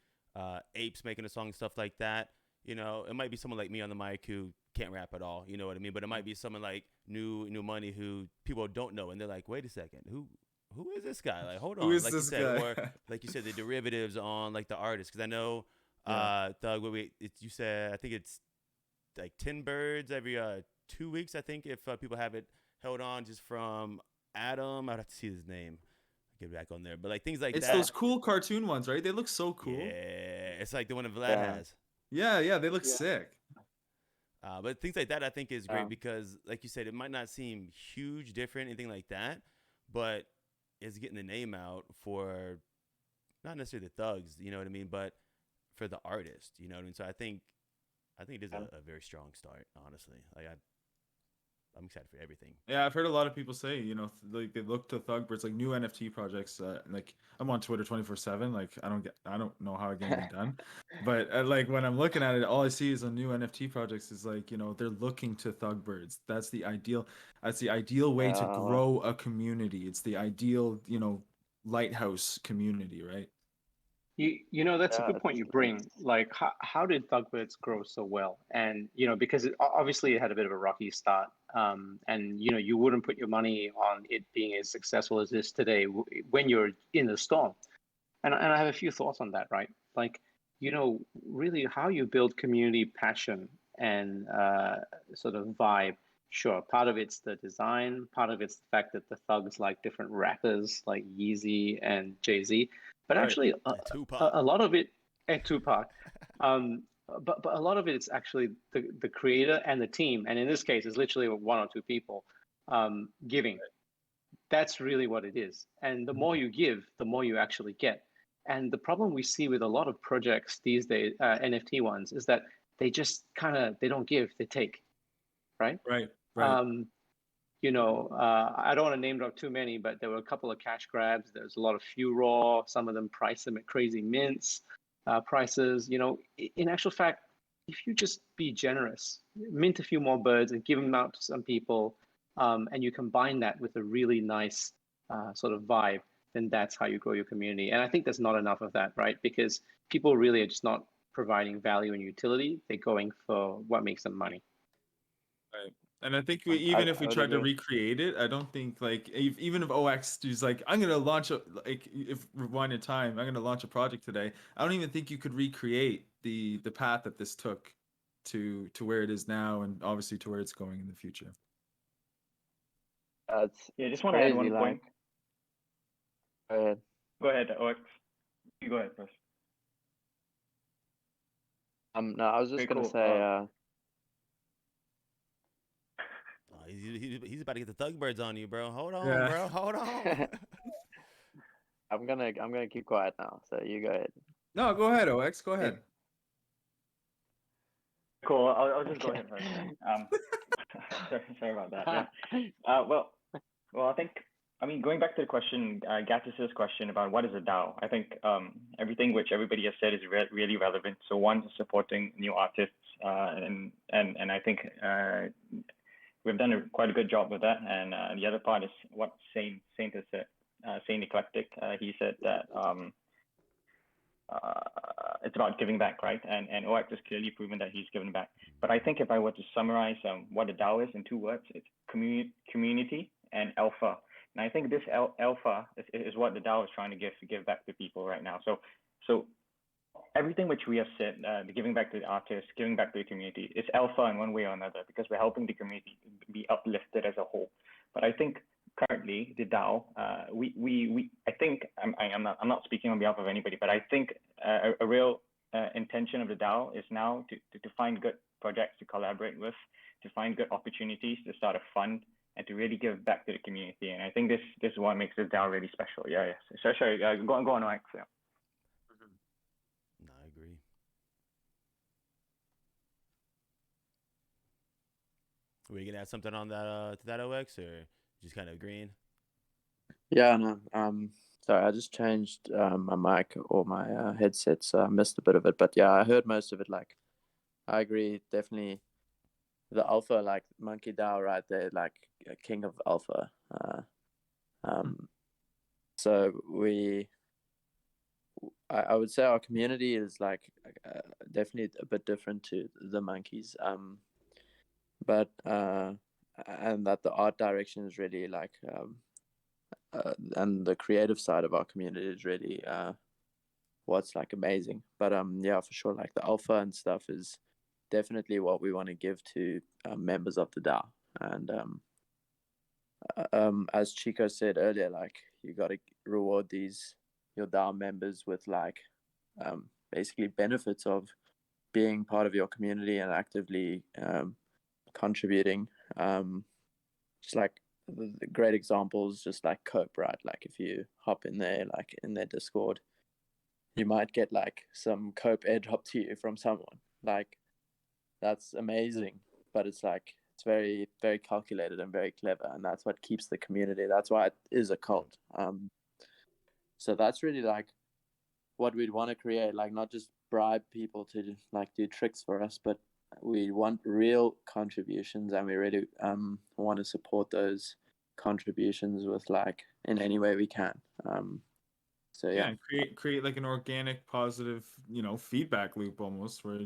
Apes making a song, stuff like that. It might be someone like me on the mic who can't rap at all. You know what I mean? But it might be someone like New Money who people don't know. And they're like, wait a second, who is this guy? Like, hold on. Who is like this you said, guy? Or like you said, the derivatives on like the artists. Because I know Thug, you said, I think it's like 10 birds every 2 weeks, I think, if people have it held on, just from Adam. I'd have to see his name. Get back on there. But like things like It's that. those cool cartoon ones, right? They look so cool. Yeah, it's like the one that Vlad has. Yeah, they look sick. But things like that I think is great because, like you said, it might not seem huge, different, anything like that, but it's getting the name out for not necessarily the thugs, you know what I mean, but for the artist, you know what I mean. So I think it is a very strong start, honestly. Like I'm excited for everything. Yeah, I've heard a lot of people say, like they look to ThugBirdz, like new NFT projects. Like I'm on Twitter 24/7. Like I don't know how I get anything done, but like when I'm looking at it, all I see is on new NFT projects is like they're looking to ThugBirdz. That's the ideal way to grow a community. It's the ideal lighthouse community, right? That's a good point you bring. Like, how did ThugBirdz grow so well? And because obviously it had a bit of a rocky start, and you wouldn't put your money on it being as successful as it is today when you're in the storm. And I have a few thoughts on that, right? Like, really how you build community passion and sort of vibe. Sure, part of it's the design, part of it's the fact that the thugs like different rappers like Yeezy and Jay-Z. But actually, a lot of it, and Tupac, but a lot of it is actually the creator and the team, and in this case, it's literally one or two people giving. That's really what it is. And the more you give, the more you actually get. And the problem we see with a lot of projects these days, NFT ones, is that they just they don't give, they take, right? Right. I don't want to name drop too many, but there were a couple of cash grabs. There's a lot of few raw. Some of them price them at crazy mints prices. In actual fact, if you just be generous, mint a few more birds and give them out to some people, and you combine that with a really nice sort of vibe, then that's how you grow your community. And I think there's not enough of that, right? Because people really are just not providing value and utility. They're going for what makes them money. Right. And I think I, even if we I would tried to agree. recreate it, I don't think like even if OX is like, I'm gonna launch a like if rewind in time, I'm gonna launch a project today. I don't even think you could recreate the path that this took to where it is now, and obviously to where it's going in the future. It's Yeah, I it's just want to add crazy. one point. Like, Go ahead, OX. You go ahead first. no, I was just Okay, gonna cool. say, Oh, he's about to get the ThugBirdz on you, bro. Hold on, Yeah. bro. Hold on. I'm gonna keep quiet now. So you go ahead. No, go ahead, OX. Go ahead. Cool. I'll just go ahead first. Then. Sorry about that. Yeah. Well, I mean, going back to the question, Gattis's question about what is a DAO, I think everything which everybody has said is really relevant. So one is supporting new artists, and I think we've done quite a good job with that. And the other part is what Saint has said, Saint Eclectic. He said that it's about giving back, right? And OX has clearly proven that he's given back. But I think if I were to summarize what a DAO is in 2 words, it's community and alpha. And I think this alpha is what the DAO is trying to give back to people right now. So everything which we have said, the giving back to the artists, giving back to the community, is alpha in one way or another because we're helping the community be uplifted as a whole. But I think currently the DAO, I think I'm not speaking on behalf of anybody, but I think a real intention of the DAO is now to find good projects to collaborate with, to find good opportunities to start a fund and to really give back to the community. And I think this is what makes this DAO really special. Yeah. So sorry, go on, Max. Yeah. No, I agree. Were you gonna add something on that to that OX or just kind of agreeing? Yeah, no. Sorry, I just changed my mic or my headset, so I missed a bit of it. But yeah, I heard most of it. Like, I agree, definitely. The alpha, like Monkey DAO, right there, like a king of alpha. So I would say our community is like definitely a bit different to the monkeys. But and that the art direction is really like and the creative side of our community is really what's like amazing. But yeah, for sure, like the alpha and stuff is definitely what we want to give to members of the DAO. And as Chico said earlier, like you got to reward your DAO members with like basically benefits of being part of your community and actively contributing. Just like the great examples, just like Cope, right? Like if you hop in there, like in their Discord, you might get like some Cope airdrop to you from someone. Like that's amazing, but it's like it's very, very calculated and very clever, and that's what keeps the community. That's why it is a cult. So that's really like what we'd want to create, like not just bribe people to like do tricks for us, but we want real contributions, and we really want to support those contributions with like in any way we can. So yeah, and create like an organic, positive, feedback loop almost, where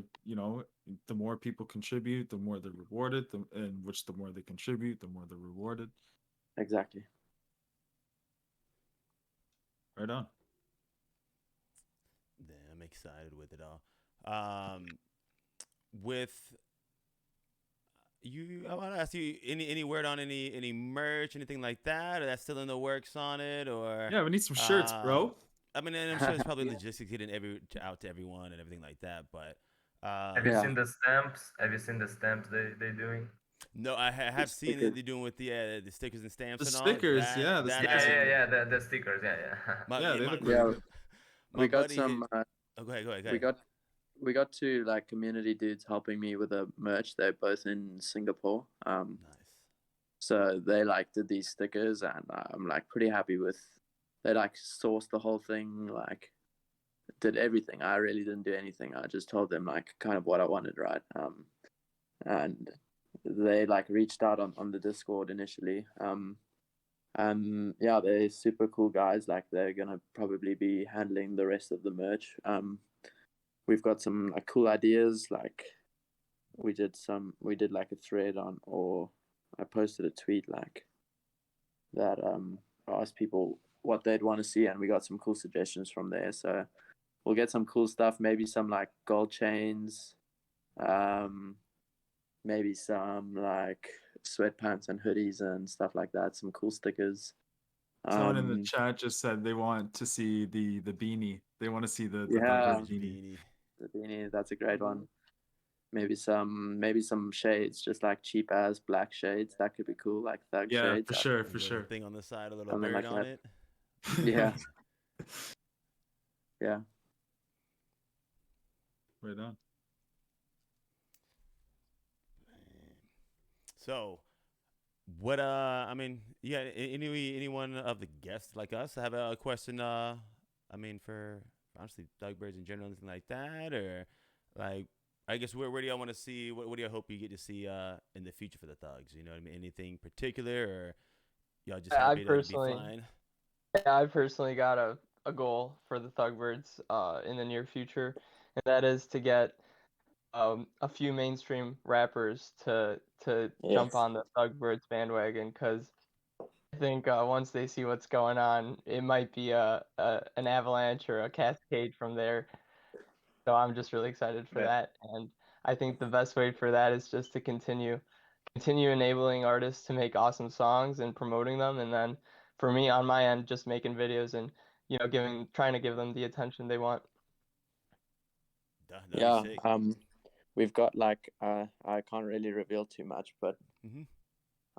the more people contribute, the more they're rewarded, and the more they contribute, the more they're rewarded. Exactly. Right on. Yeah, I'm excited with it all. With you, I want to ask you any word on any merch, anything like that, or that's still in the works on it, or yeah, we need some shirts, bro. I mean, and I'm sure it's probably logistics getting out to everyone and everything like that, but Have you seen the stamps? Have you seen the stamps they're doing? No, I have seen it. They're doing with the stickers and stamps The and all. stickers, That, yeah, the that stickers. The stickers, They look yeah. really good. We got some. Oh, go ahead. We got two like community dudes helping me with the merch. They're both in Singapore. Nice. So they like did these stickers, and I'm like pretty happy with. They like sourced the whole thing, like did everything. I really didn't do anything. I just told them like kind of what I wanted, right? And they like reached out on the Discord initially. Yeah, they're super cool guys. Like they're gonna probably be handling the rest of the merch. We've got some like cool ideas. Like we did like a thread on, or I posted a tweet like that. I asked people what they'd want to see, and we got some cool suggestions from there. So we'll get some cool stuff. Maybe some like gold chains. Maybe some like sweatpants and hoodies and stuff like that. Some cool stickers. Someone in the chat just said they want to see the beanie. They want to see the Yeah, ThugBirdz beanie. the beanie. That's a great one. Maybe some shades, just like cheap as black shades. That could be cool, like thug Yeah, shades. for I- sure, A for little sure. thing on the side, a little Something bird like on that. it. Yeah. Yeah. Right on. So, what I mean, yeah, anyone of the guests like us have a question? I mean, for honestly, ThugBirdz in general, anything like that, or like, I guess where do y'all want to see? What do you hope you get to see in the future for the Thugs? You know what I mean? Anything particular, or y'all just happy to be flying? I personally got a goal for the ThugBirdz in the near future, and that is to get a few mainstream rappers to jump on the ThugBirdz bandwagon, because I think once they see what's going on, it might be an avalanche or a cascade from there. So I'm just really excited for that, and I think the best way for that is just to continue enabling artists to make awesome songs and promoting them, and then for me on my end, just making videos and trying to give them the attention they want. Yeah. We've got like I can't really reveal too much, but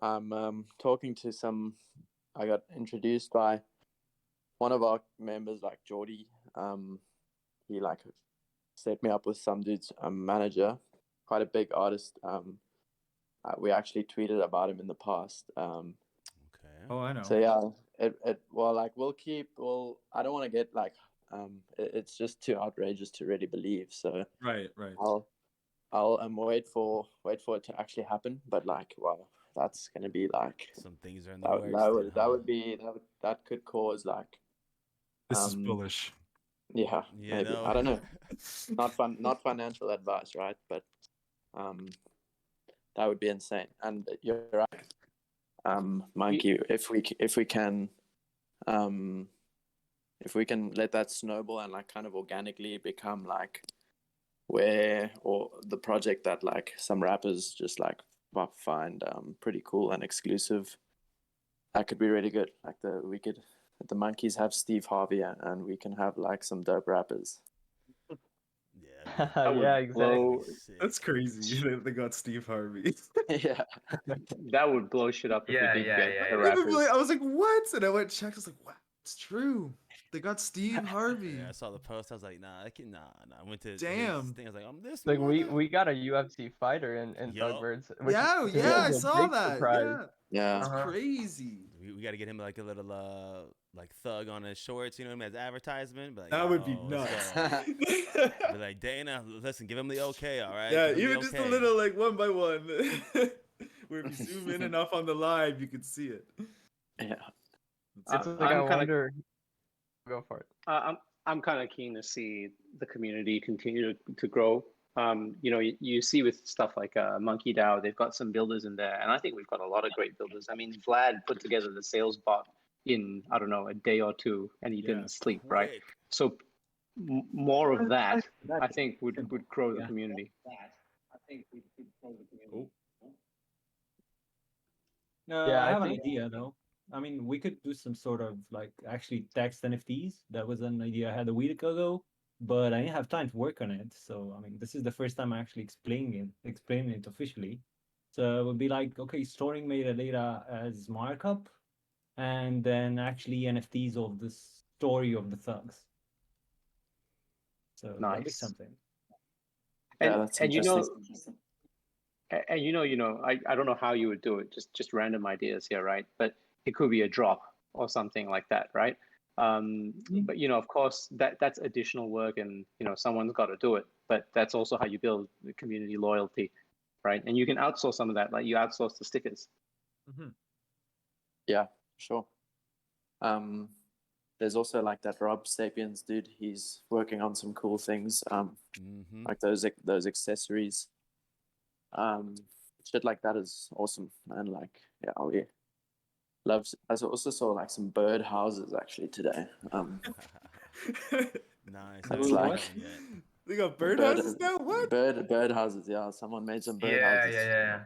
I'm talking to some. I got introduced by one of our members, like Geordie. He like set me up with some dude's manager, quite a big artist. We actually tweeted about him in the past. Okay. Oh, I know. So yeah, well, like I don't want to get like it's just too outrageous to really believe. So Right. I'll wait for it to actually happen. But like, wow, that's gonna be like some things are in the works. That could cause like. This is bullish. Yeah, You maybe. know? I don't know. Not financial advice, right? But that would be insane. And you're right, Monkey. If we can let that snowball and like kind of organically become like or the project that like some rappers just like find pretty cool and exclusive, that could be really good. Like the Monkeys have Steve Harvey, and we can have like some dope rappers. Yeah, yeah, exactly. That's crazy. They got Steve Harvey. Yeah, that would blow shit up if we did get the rappers. I was like, what? And I went checked. I was like, wow, it's true. They got Steve Harvey. Yeah, I saw the post. I was like, nah, I went to Damn. his thing. I was like, I'm this. Like we got a UFC fighter in ThugBirdz. Yeah, I saw that. Surprise. Yeah. It's crazy. We got to get him like a little like thug on his shorts, you know what I mean, as advertisement. But like, That would be nuts. But like, Dana, listen, give him the okay, all right? Yeah, even just a little like one by one. Where if you zoom in enough on the live, you could see it. Yeah. It's like I wonder. Go for it. I'm kind of keen to see the community continue to grow. You see with stuff like Monkey DAO, they've got some builders in there, and I think we've got a lot of great builders. I mean, Vlad put together the sales bot in, I don't know, a day or two, and he didn't sleep, right? So more of that, I think, would grow the community. I have an idea though. I mean, we could do some sort of like actually text NFTs. That was an idea I had a week ago, but I didn't have time to work on it. So I mean, this is the first time I'm actually explaining it officially. So it would be like, okay, storing metadata as markup, and then actually NFTs of the story of the thugs. So that'd be something. And I don't know how you would do it. Just random ideas here, right? But it could be a drop or something like that, right? But of course, that's additional work, and someone's got to do it. But that's also how you build the community loyalty, right? And you can outsource some of that, like you outsource the stickers. Mm-hmm. Yeah, sure. There's also like that Rob Sapiens dude. He's working on some cool things, like those accessories. shit like that is awesome. And like, yeah, we love. I also saw like some bird houses actually today. Nice. I It's haven't seen like that one yet. They got bird birdhouses now. What? bird houses. Yeah, someone made some bird Yeah, houses. yeah, yeah.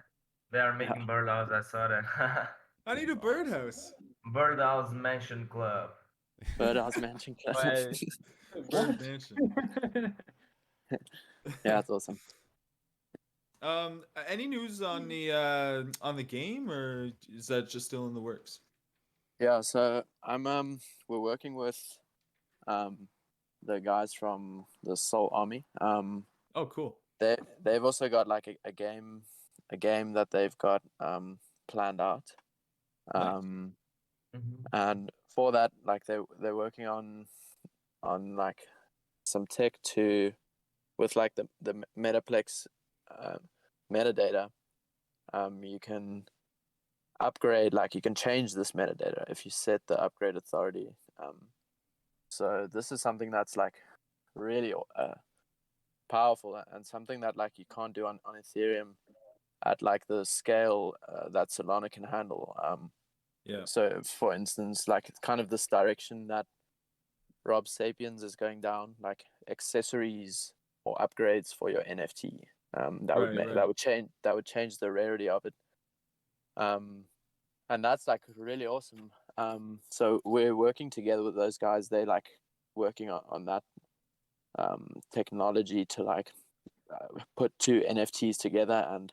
They are Yeah. making birdhouse. I saw that. I need a birdhouse. Birdhouse Mansion Club. Birdhouse mansion club. Right. Bird mansion. Yeah, it's awesome. Any news on the game, or is that just still in the works? Yeah, so I'm we're working with the guys from the Soul Army. Oh, cool. They've also got like a game that they've got planned out. And for that, like they're working on like some tech to with like the Metaplex metadata. You can upgrade, like you can change this metadata if you set the upgrade authority. So this is something that's like really powerful and something that like you can't do on Ethereum at like the scale that Solana can handle. Yeah. So for instance, like it's kind of this direction that Rob Sapiens is going down, like accessories or upgrades for your NFT. That would change the rarity of it. And that's like really awesome. So we're working together with those guys. They like working on that technology to like put two NFTs together and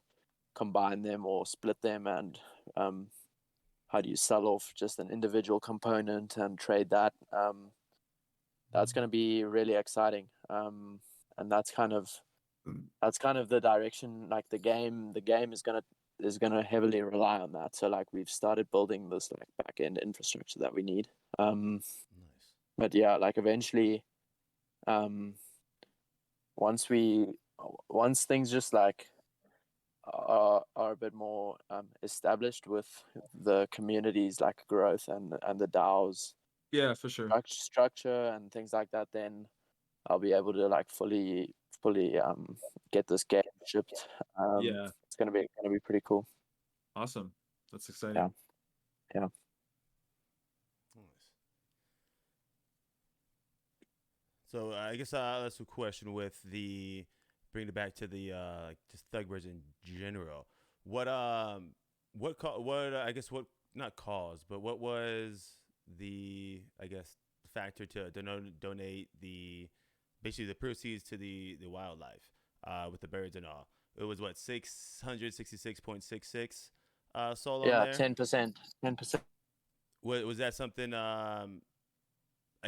combine them or split them, and how do you sell off just an individual component and trade that. That's going to be really exciting, and that's kind of the direction. Like the game is gonna heavily rely on that. So like we've started building this like back end infrastructure that we need. Nice. But yeah, like eventually, once things just like are a bit more established with the community's like growth and the DAOs, Yeah, for sure. structure and things like that, then I'll be able to like fully get this game shipped. Yeah. It's gonna be pretty cool. Awesome. That's exciting. Yeah. Nice. So I guess that's a question with the bring it back to the like just ThugBirdz in general. What not cause, but what was the factor to donate basically the proceeds to the wildlife with the birds and all? It was what 666.66 sold on there. 10%. Was that something? I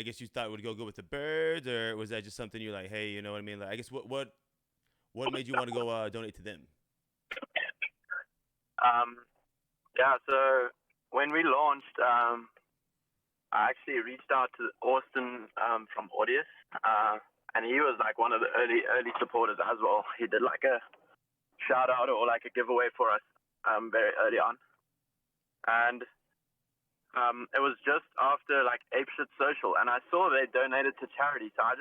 guess you thought would go good with the birds, or was that just something you're like, hey, you know what I mean? Like, I guess what made you want to go donate to them? Yeah. So when we launched, I actually reached out to Austin from Audius, and he was like one of the early supporters as well. He did like a shout out or like a giveaway for us very early on, and it was just after like Apeshit Social, and I saw they donated to charity. So I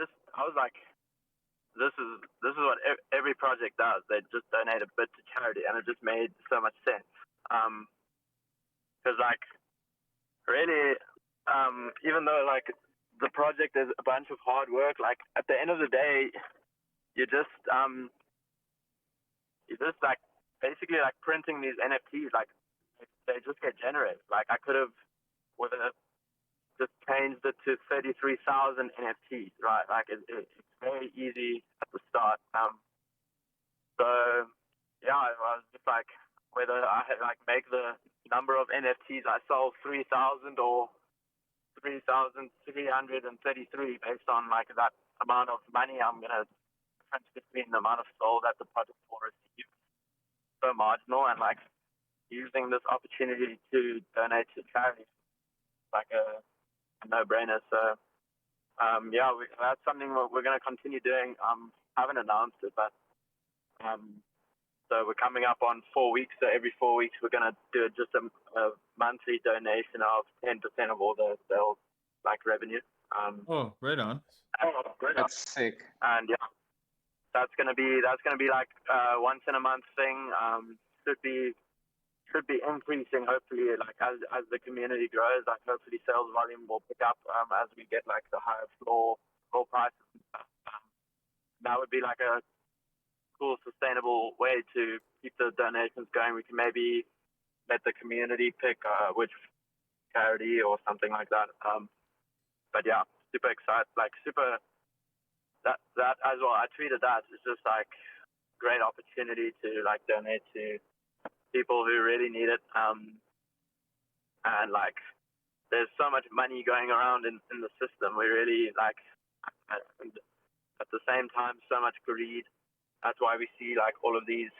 was like, this is what every project does. They just donate a bit to charity, and it just made so much sense. Because like really, even though like the project is a bunch of hard work, like at the end of the day, you just like basically like printing these NFTs, like they just get generated. Like I could have just changed it to 33,000 NFTs, right? Like it's very easy at the start. So yeah, I was just like whether I had like make the number of NFTs I sold 3,000 or 3,333 based on like that amount of money I'm gonna difference between the amount of soul that the project will receive. So marginal, and like using this opportunity to donate to charity like a no-brainer. So yeah, that's something we're going to continue doing. Haven't announced it, but so we're coming up on 4 weeks. So every 4 weeks we're going to do just a monthly donation of 10% of all the sales like revenue. Oh, right on. That's sick. And yeah, that's gonna be like once in a month thing. should be increasing. Hopefully, like as the community grows, like hopefully sales volume will pick up as we get like the higher floor prices and stuff. That would be like a cool, sustainable way to keep the donations going. We can maybe let the community pick which charity or something like that. But yeah, super excited, like super that as well. I tweeted that. It's just like great opportunity to like donate to people who really need it. And like there's so much money going around in the system. We really like, and at the same time, so much greed. That's why we see like all of these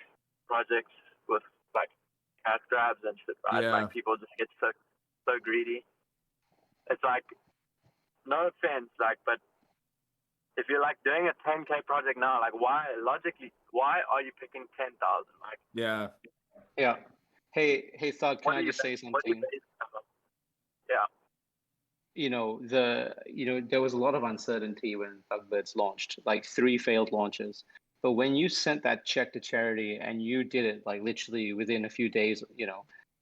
projects with like cash grabs and shit, right? Yeah. Like people just get so greedy. It's like, no offense, like, but if you're like doing a 10K project now, like why are you picking 10,000? Like, yeah. Hey, Thug, can I just say something? Yeah. There was a lot of uncertainty when ThugBirdz launched, like 3 failed launches. But when you sent that check to charity and you did it like literally within a few days,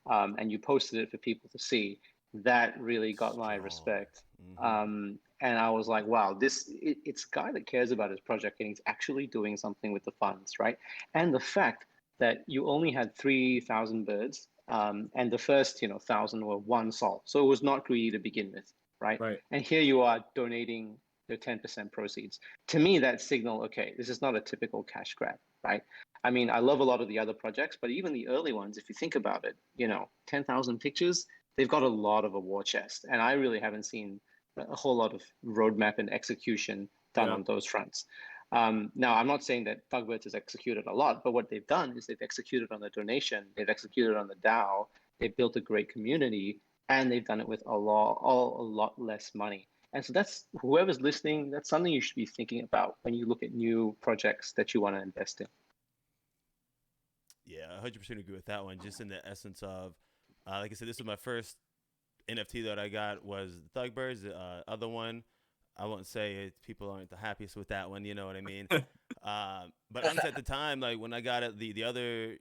and you posted it for people to see, that really got my respect. And I was like, wow, it's a guy that cares about his project and he's actually doing something with the funds, right? And the fact that you only had 3,000 birds, and the first 1,000 were 1 sol, so it was not greedy to begin with, right? And here you are donating your 10% proceeds. To me, that signal, okay, this is not a typical cash grab, right? I mean, I love a lot of the other projects, but even the early ones, if you think about it, 10,000 pictures, they've got a lot of a war chest, and I really haven't seen a whole lot of roadmap and execution done on those fronts. Now, I'm not saying that ThugBirdz has executed a lot, but what they've done is they've executed on the donation, they've executed on the DAO, they've built a great community, and they've done it with a lot less money. And so that's, whoever's listening, that's something you should be thinking about when you look at new projects that you want to invest in. Yeah, 100% agree with that one. Just in the essence of, like I said, this was my first NFT that I got was ThugBirdz. Other one, I won't say people aren't the happiest with that one, you know what I mean? But honestly, at the time, like when I got it, the other,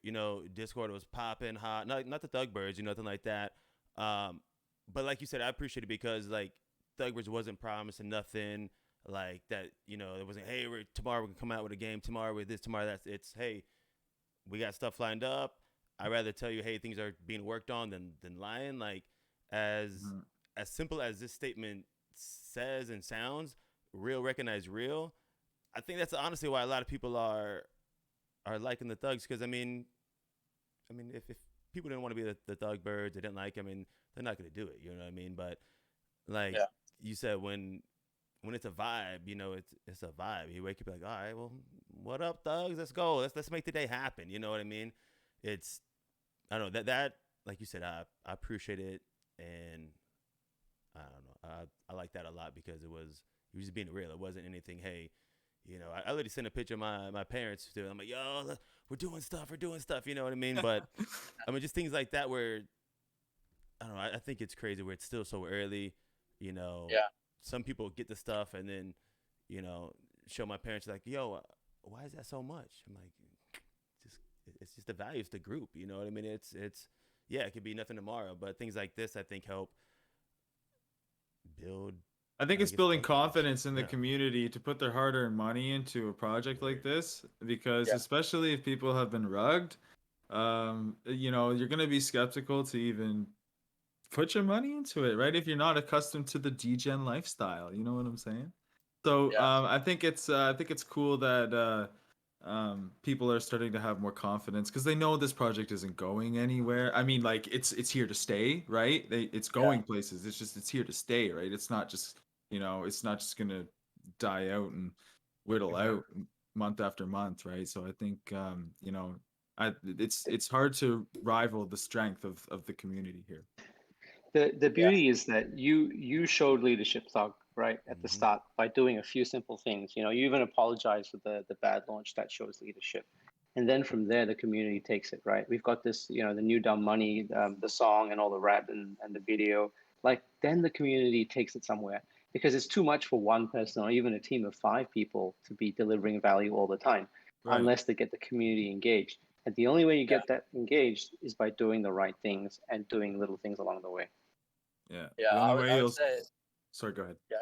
Discord was popping hot. Not the ThugBirdz, nothing like that. But like you said, I appreciate it because like ThugBirdz wasn't promising nothing like that. It wasn't, hey, tomorrow we're gonna come out with a game. Tomorrow with this. Tomorrow that. It's, hey, we got stuff lined up. I'd rather tell you, hey, things are being worked on than lying. Like as simple as this statement says and sounds, real recognize real. I think that's honestly why a lot of people are liking the Thugs, because I mean if people didn't want to be the ThugBirdz, they didn't like, they're not gonna do it, you know what I mean? But like you said, when it's a vibe, it's a vibe. You wake up like, all right, well, what up, Thugs? Let's go. Let's make the day happen. You know what I mean? It's, I don't know, that like you said, I appreciate it, and I don't know, I like that a lot because it was just being real. It wasn't anything, hey, I literally sent a picture of my parents to. I'm like, yo, we're doing stuff, you know what I mean? But just things like that where, I don't know, I think it's crazy where it's still so early, Some people get the stuff and then, show my parents like, yo, why is that so much? I'm like, it's just the value, it's the group, you know what I mean? It's it could be nothing tomorrow, but things like this I think help build. I think it's building confidence in the community to put their hard-earned money into a project like this, because especially if people have been rugged, you're going to be skeptical to even put your money into it, right? If you're not accustomed to the degen lifestyle, you know what I'm saying? So I think it's cool that people are starting to have more confidence because they know this project isn't going anywhere. I mean, like it's here to stay, right? It's going places. It's here to stay, right? It's not just it's not just gonna die out and whittle out month after month, right? So I think it's hard to rival the strength of the community here. The beauty is that you showed leadership, Thug, right at the start by doing a few simple things. You even apologize for the bad launch. That shows leadership, and then from there the community takes it, right? We've got this, the new Dumb Money, the song and all the rap and the video. Like then the community takes it somewhere, because it's too much for one person or even a team of 5 people to be delivering value all the time, unless they get the community engaged. And the only way you get that engaged is by doing the right things and doing little things along the way. Yeah. Yeah, The I only would, way I would you'll. say, Sorry, go ahead. yeah.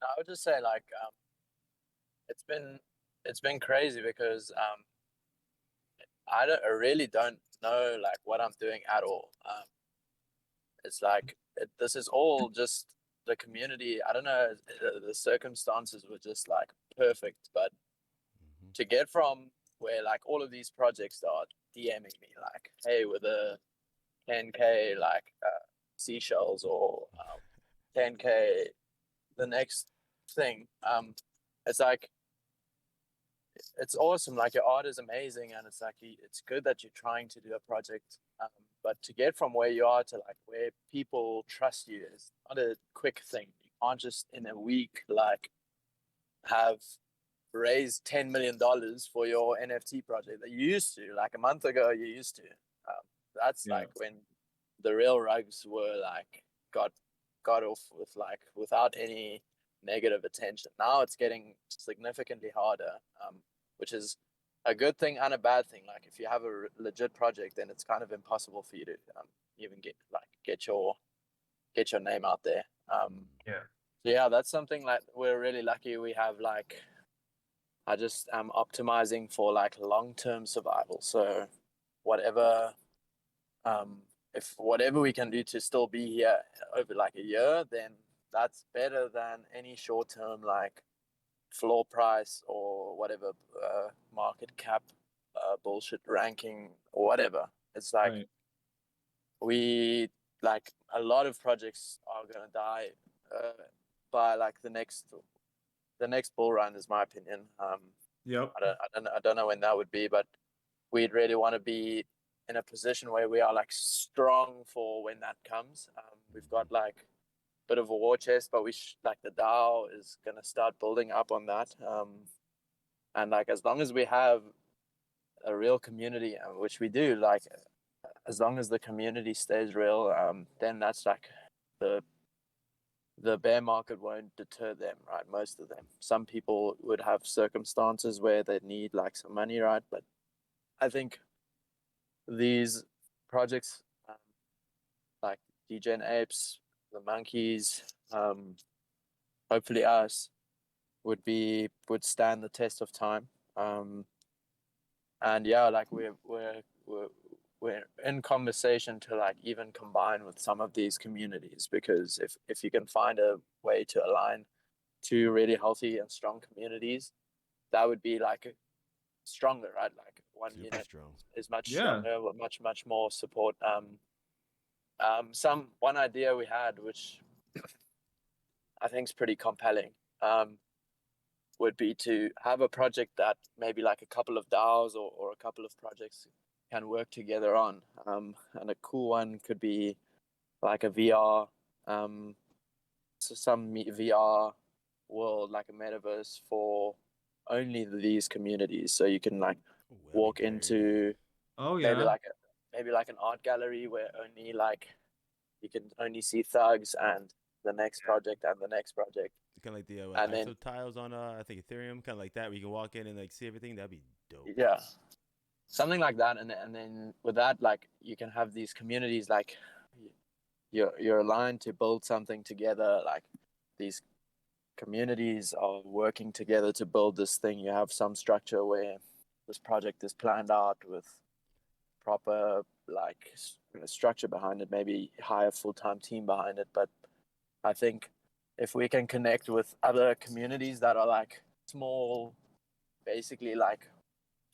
No, I would just say like it's been crazy because I really don't know like what I'm doing at all. It's like this is all just the community. I don't know. The circumstances were just like perfect, but to get from where like all of these projects start DMing me like, hey, with a 10K like seashells or 10K the next thing. It's like it's awesome. Like your art is amazing, and it's like it's good that you're trying to do a project. But to get from where you are to like where people trust you is not a quick thing. You can't just in a week like have raised $10 million for your NFT project that you used to. Like a month ago, you used to. That's like when the real rugs were like got off with like without any negative attention. Now it's getting significantly harder, which is a good thing and a bad thing. Like if you have a legit project, then it's kind of impossible for you to even get your name out there. Yeah, that's something like we're really lucky we have. Like I just am optimizing for like long-term survival. So whatever if whatever we can do to still be here over like a year, then that's better than any short-term like floor price or whatever market cap bullshit ranking or whatever. It's like we like a lot of projects are gonna die by like the next bull run is my opinion. I don't know when that would be, but we'd really want to be in a position where we are like strong for when that comes. We've got like a bit of a war chest, but like the DAO is gonna start building up on that. And like as long as we have a real community, which we do, like as long as the community stays real, then that's like the bear market won't deter them, right? Most of them. Some people would have circumstances where they need like some money, right? But I think these projects like DGen Apes, the monkeys, hopefully us would stand the test of time. And yeah, like we're in conversation to like even combine with some of these communities, because if you can find a way to align two really healthy and strong communities, that would be like stronger, right? Like one Super unit strong. is much stronger, with much more support. One idea we had, which I think is pretty compelling, would be to have a project that maybe like a couple of DAOs or a couple of projects can work together on. And a cool one could be like a VR, so some VR world, like a metaverse for only these communities. So you can like walk into maybe like an art gallery where only like you can only see thugs and the next project and the next project. Kind of like the and then, ISO tiles on I think Ethereum, kind of like that, where you can walk in and like see everything. That'd be dope. Yeah, something like that. And then with that, like you can have these communities, like you're aligned to build something together. Like these communities are working together to build this thing. You have some structure where this project is planned out with proper like structure behind it, maybe hire a full-time team behind it. But I think if we can connect with other communities that are like small, basically like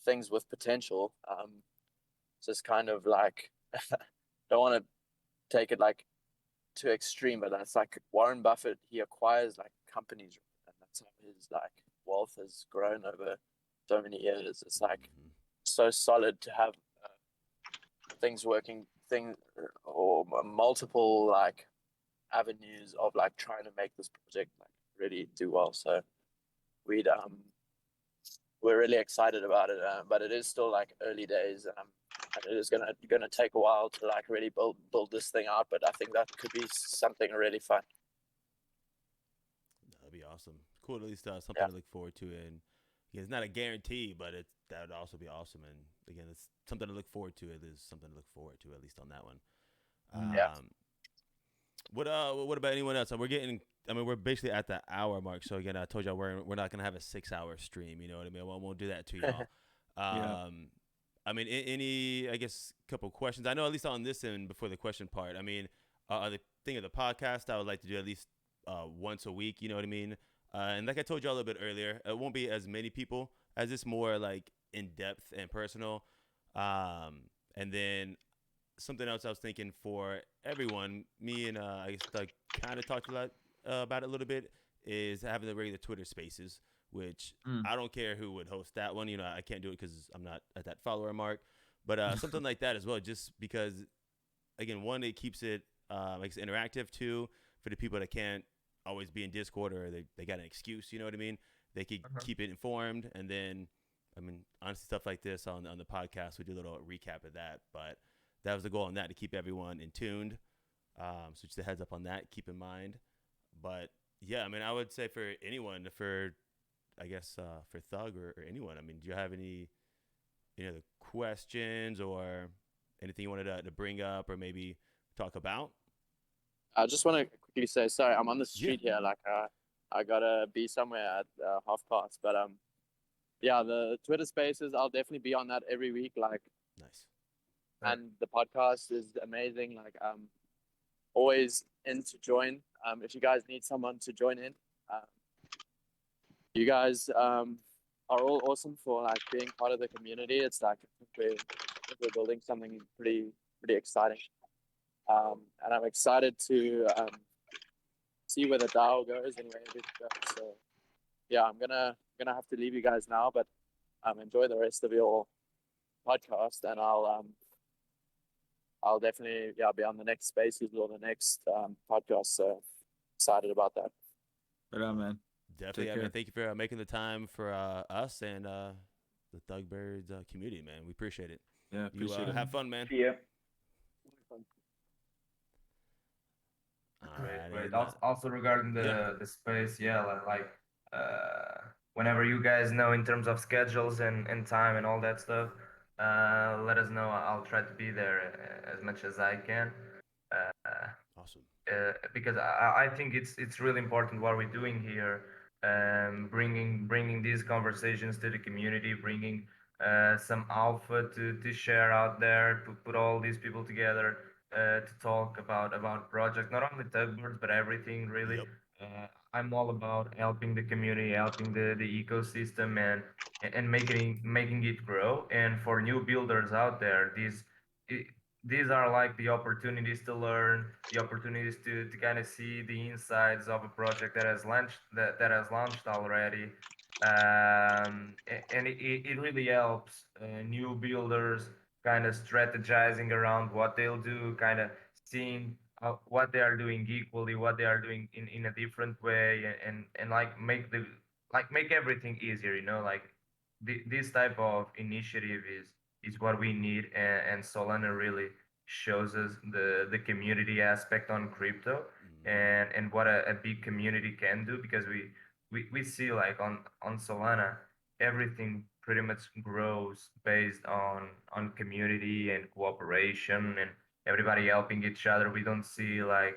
things with potential, just kind of like don't want to take it like too extreme, but that's like Warren Buffett. He acquires like companies, and that's how his like wealth has grown over so many years. It's like so solid to have or multiple like avenues of like trying to make this project like really do well. So we're really excited about it, but it is still like early days, and it is gonna take a while to like really build this thing out. But I think that could be something really fun. That'd be awesome. Cool. At least something to look forward to, and again, it's not a guarantee, but that would also be awesome. And again, it's something to look forward to. It is something to look forward to, at least on that one. Yeah. What about anyone else? We're basically at the hour mark. So again, I told y'all we're not gonna have a 6-hour stream. You know what I mean? I won't do that to y'all. Any, I guess, couple questions. I know at least on this end before the question part. I mean, the thing of the podcast, I would like to do at least once a week. You know what I mean? And like I told y'all a little bit earlier, it won't be as many people as this, more like in depth and personal. And then something else I was thinking for everyone, me and I guess Doug kind of talked about it a little bit, is having the regular Twitter Spaces, which I don't care who would host that one. You know, I can't do it because I'm not at that follower mark, but something like that as well, just because, again, one, it keeps it makes it interactive. Two, for the people that can't always be in Discord or they got an excuse, you know what I mean? They could keep it informed. And then, I mean, honestly, stuff like this on the podcast, we do a little recap of that, but that was the goal on that, to keep everyone in tuned. So just a heads up on that, keep in mind. But yeah, I mean, I would say for anyone, for Thug or anyone, I mean, do you have any other questions or anything you wanted to bring up or maybe talk about? I just want to quickly say, sorry, I'm on the street here. Like, I gotta be somewhere at past. But yeah, the Twitter Spaces, I'll definitely be on that every week. Like, nice. And the podcast is amazing. Like, always in to join. If you guys need someone to join in, you guys are all awesome for like being part of the community. It's like we're building something pretty exciting. And I'm excited to see where the DAO goes and where it goes. So yeah, I'm gonna have to leave you guys now, but enjoy the rest of your podcast, and I'll definitely be on the next Spaces or the next podcast. So excited about that. Right on, man. Definitely. I mean, thank you for making the time for us and the ThugBirdz community, man. We appreciate it. Yeah, appreciate it. Have fun, man. See ya. Great. Also regarding the space, whenever you guys know in terms of schedules and time and all that stuff, let us know. I'll try to be there as much as I can. Awesome. Because I think it's really important what we're doing here, bringing these conversations to the community, bringing some alpha to share out there, to put all these people together. To talk about projects, not only ThugBirdz, but everything really. I'm all about helping the community, helping the ecosystem, and making it grow. And for new builders out there, these are like the opportunities to learn, the opportunities to kind of see the insides of a project that has launched already. And it really helps new builders kind of strategizing around what they'll do, kind of seeing what they are doing equally, what they are doing in a different way, and like make everything easier, like this type of initiative is what we need, and Solana really shows us the community aspect on crypto, and what a big community can do, because we see like on Solana everything pretty much grows based on community and cooperation and everybody helping each other. We don't see like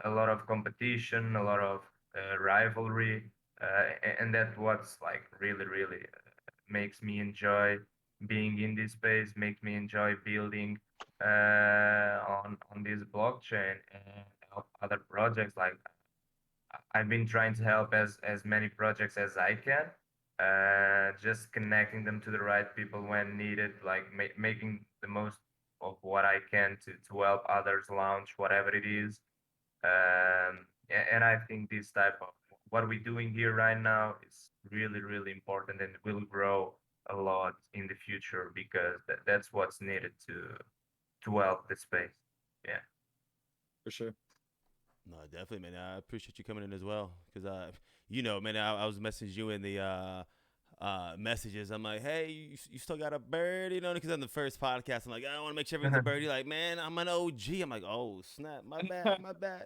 a lot of competition, a lot of rivalry, and that's what's like really makes me enjoy being in this space, makes me enjoy building on this blockchain and help other projects. Like I've been trying to help as many projects as I can, just connecting them to the right people when needed, like making the most of what I can to help others launch whatever it is. And I think this type of what we're doing here right now is really important, and will grow a lot in the future, because that's what's needed to help the space. Yeah, for sure. No, definitely, man. I appreciate you coming in as well, because man, I was messaging you in the messages. I'm like, hey, you still got a bird, because on the first podcast, I'm like, I want to make sure everyone's a bird. You're like, man, I'm an OG. I'm like, oh snap, my bad.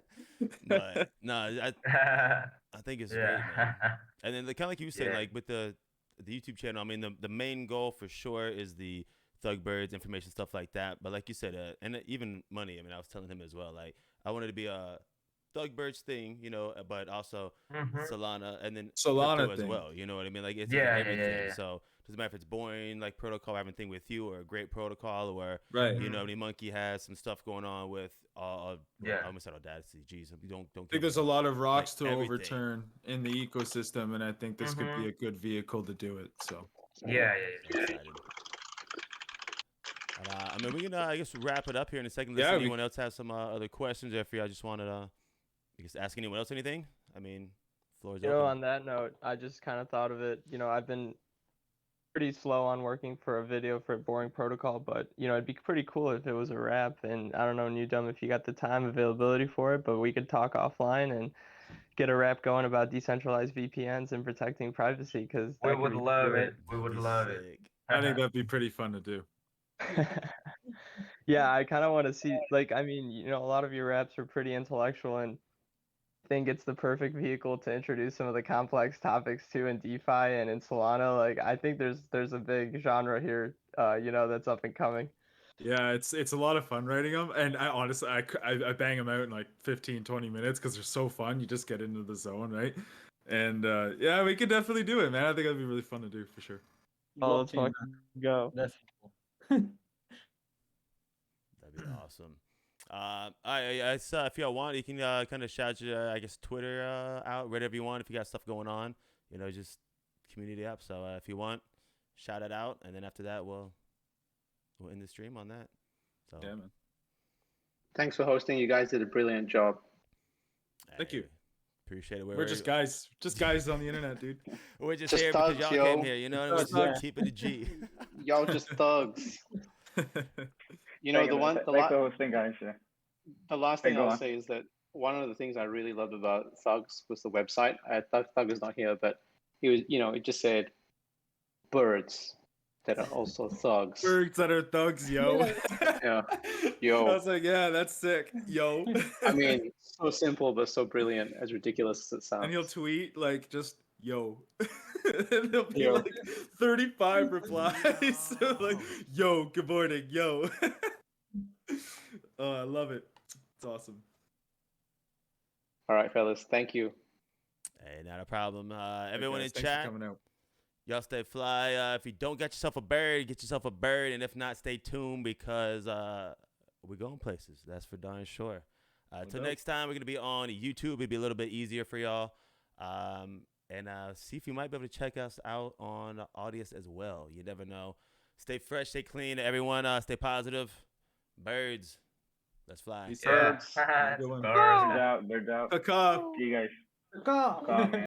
But no, I think it's great, man. And then kind of like you said, like with the the YouTube channel. I mean, the main goal for sure is the ThugBirdz information, stuff like that. But like you said, and even money. I mean, I was telling him as well. Like, I wanted to be a ThugBirdz thing, but also Solana and then Solana crypto as thing. well. You know what I mean? Like, it's Yeah. So doesn't matter if it's boring like protocol having a thing with you or a great protocol or Right. Monkey has some stuff going on with I almost said Audacity. Jeez, don't. I think there's a lot of rocks to everything. overturn in the ecosystem, and I think this could be a good vehicle to do it. So Yeah. Excited. I mean, we can I guess wrap it up here in a second. Yeah, Anyone else have some other questions? Or if y'all just wanted to, I guess, ask anyone else anything. I mean, floor is open. On that note, I just kind of thought of it. I've been pretty slow on working for a video for Boring Protocol, but it'd be pretty cool if it was a rap. And I don't know, New Dumb, if you got the time availability for it, but we could talk offline and get a rap going about decentralized VPNs and protecting privacy, because We would love it. We would love it. I think that'd be pretty fun to do. Yeah, I kind of want to see, like, I mean, a lot of your raps are pretty intellectual, and I think it's the perfect vehicle to introduce some of the complex topics too in DeFi and in Solana. Like, I think there's a big genre here, that's up and coming. Yeah, it's a lot of fun writing them, and I honestly I bang them out in like 15-20 minutes because they're so fun. You just get into the zone, right? And yeah, we could definitely do it, man. I think that'd be really fun to do for sure. Oh, let's fucking go. That's That'd be awesome. I saw if y'all want, you can kind of shout your I guess Twitter out, whatever you want. If you got stuff going on, just community up. So if you want, shout it out, and then after that we'll end the stream on that. So yeah, man. Thanks for hosting. You guys did a brilliant job. Thank you. Appreciate it. We're just guys on the internet, dude. We're just here thugs, because y'all yo. came here. We're just keeping it G. Y'all just thugs. Thanks for hosting, guys. Yeah. The last thing I'll say is that one of the things I really loved about Thugs was the website. Thug is not here, but he was, it just said birds that are also thugs. Birds that are thugs, yo. Yeah. Yo. I was like, yeah, that's sick. Yo. I mean, so simple, but so brilliant, as ridiculous as it sounds. And he'll tweet like just yo. And there'll be like 35 replies. Like, yo, good morning, yo. Oh, I love it. It's awesome. All right, fellas. Thank you. Hey, not a problem. Everyone guys, in thanks for chat, coming out. y'all stay fly. If you don't get yourself a bird, get yourself a bird. And if not, stay tuned because we're going places. That's for darn sure. Till next time, we're going to be on YouTube. It'll be a little bit easier for y'all. And see if you might be able to check us out on Audius as well. You never know. Stay fresh, stay clean. Everyone, stay positive. Birds. Let's fly. Peace Yeah. out. Birds Birds out. Caw. See you guys. Go. Caw, man.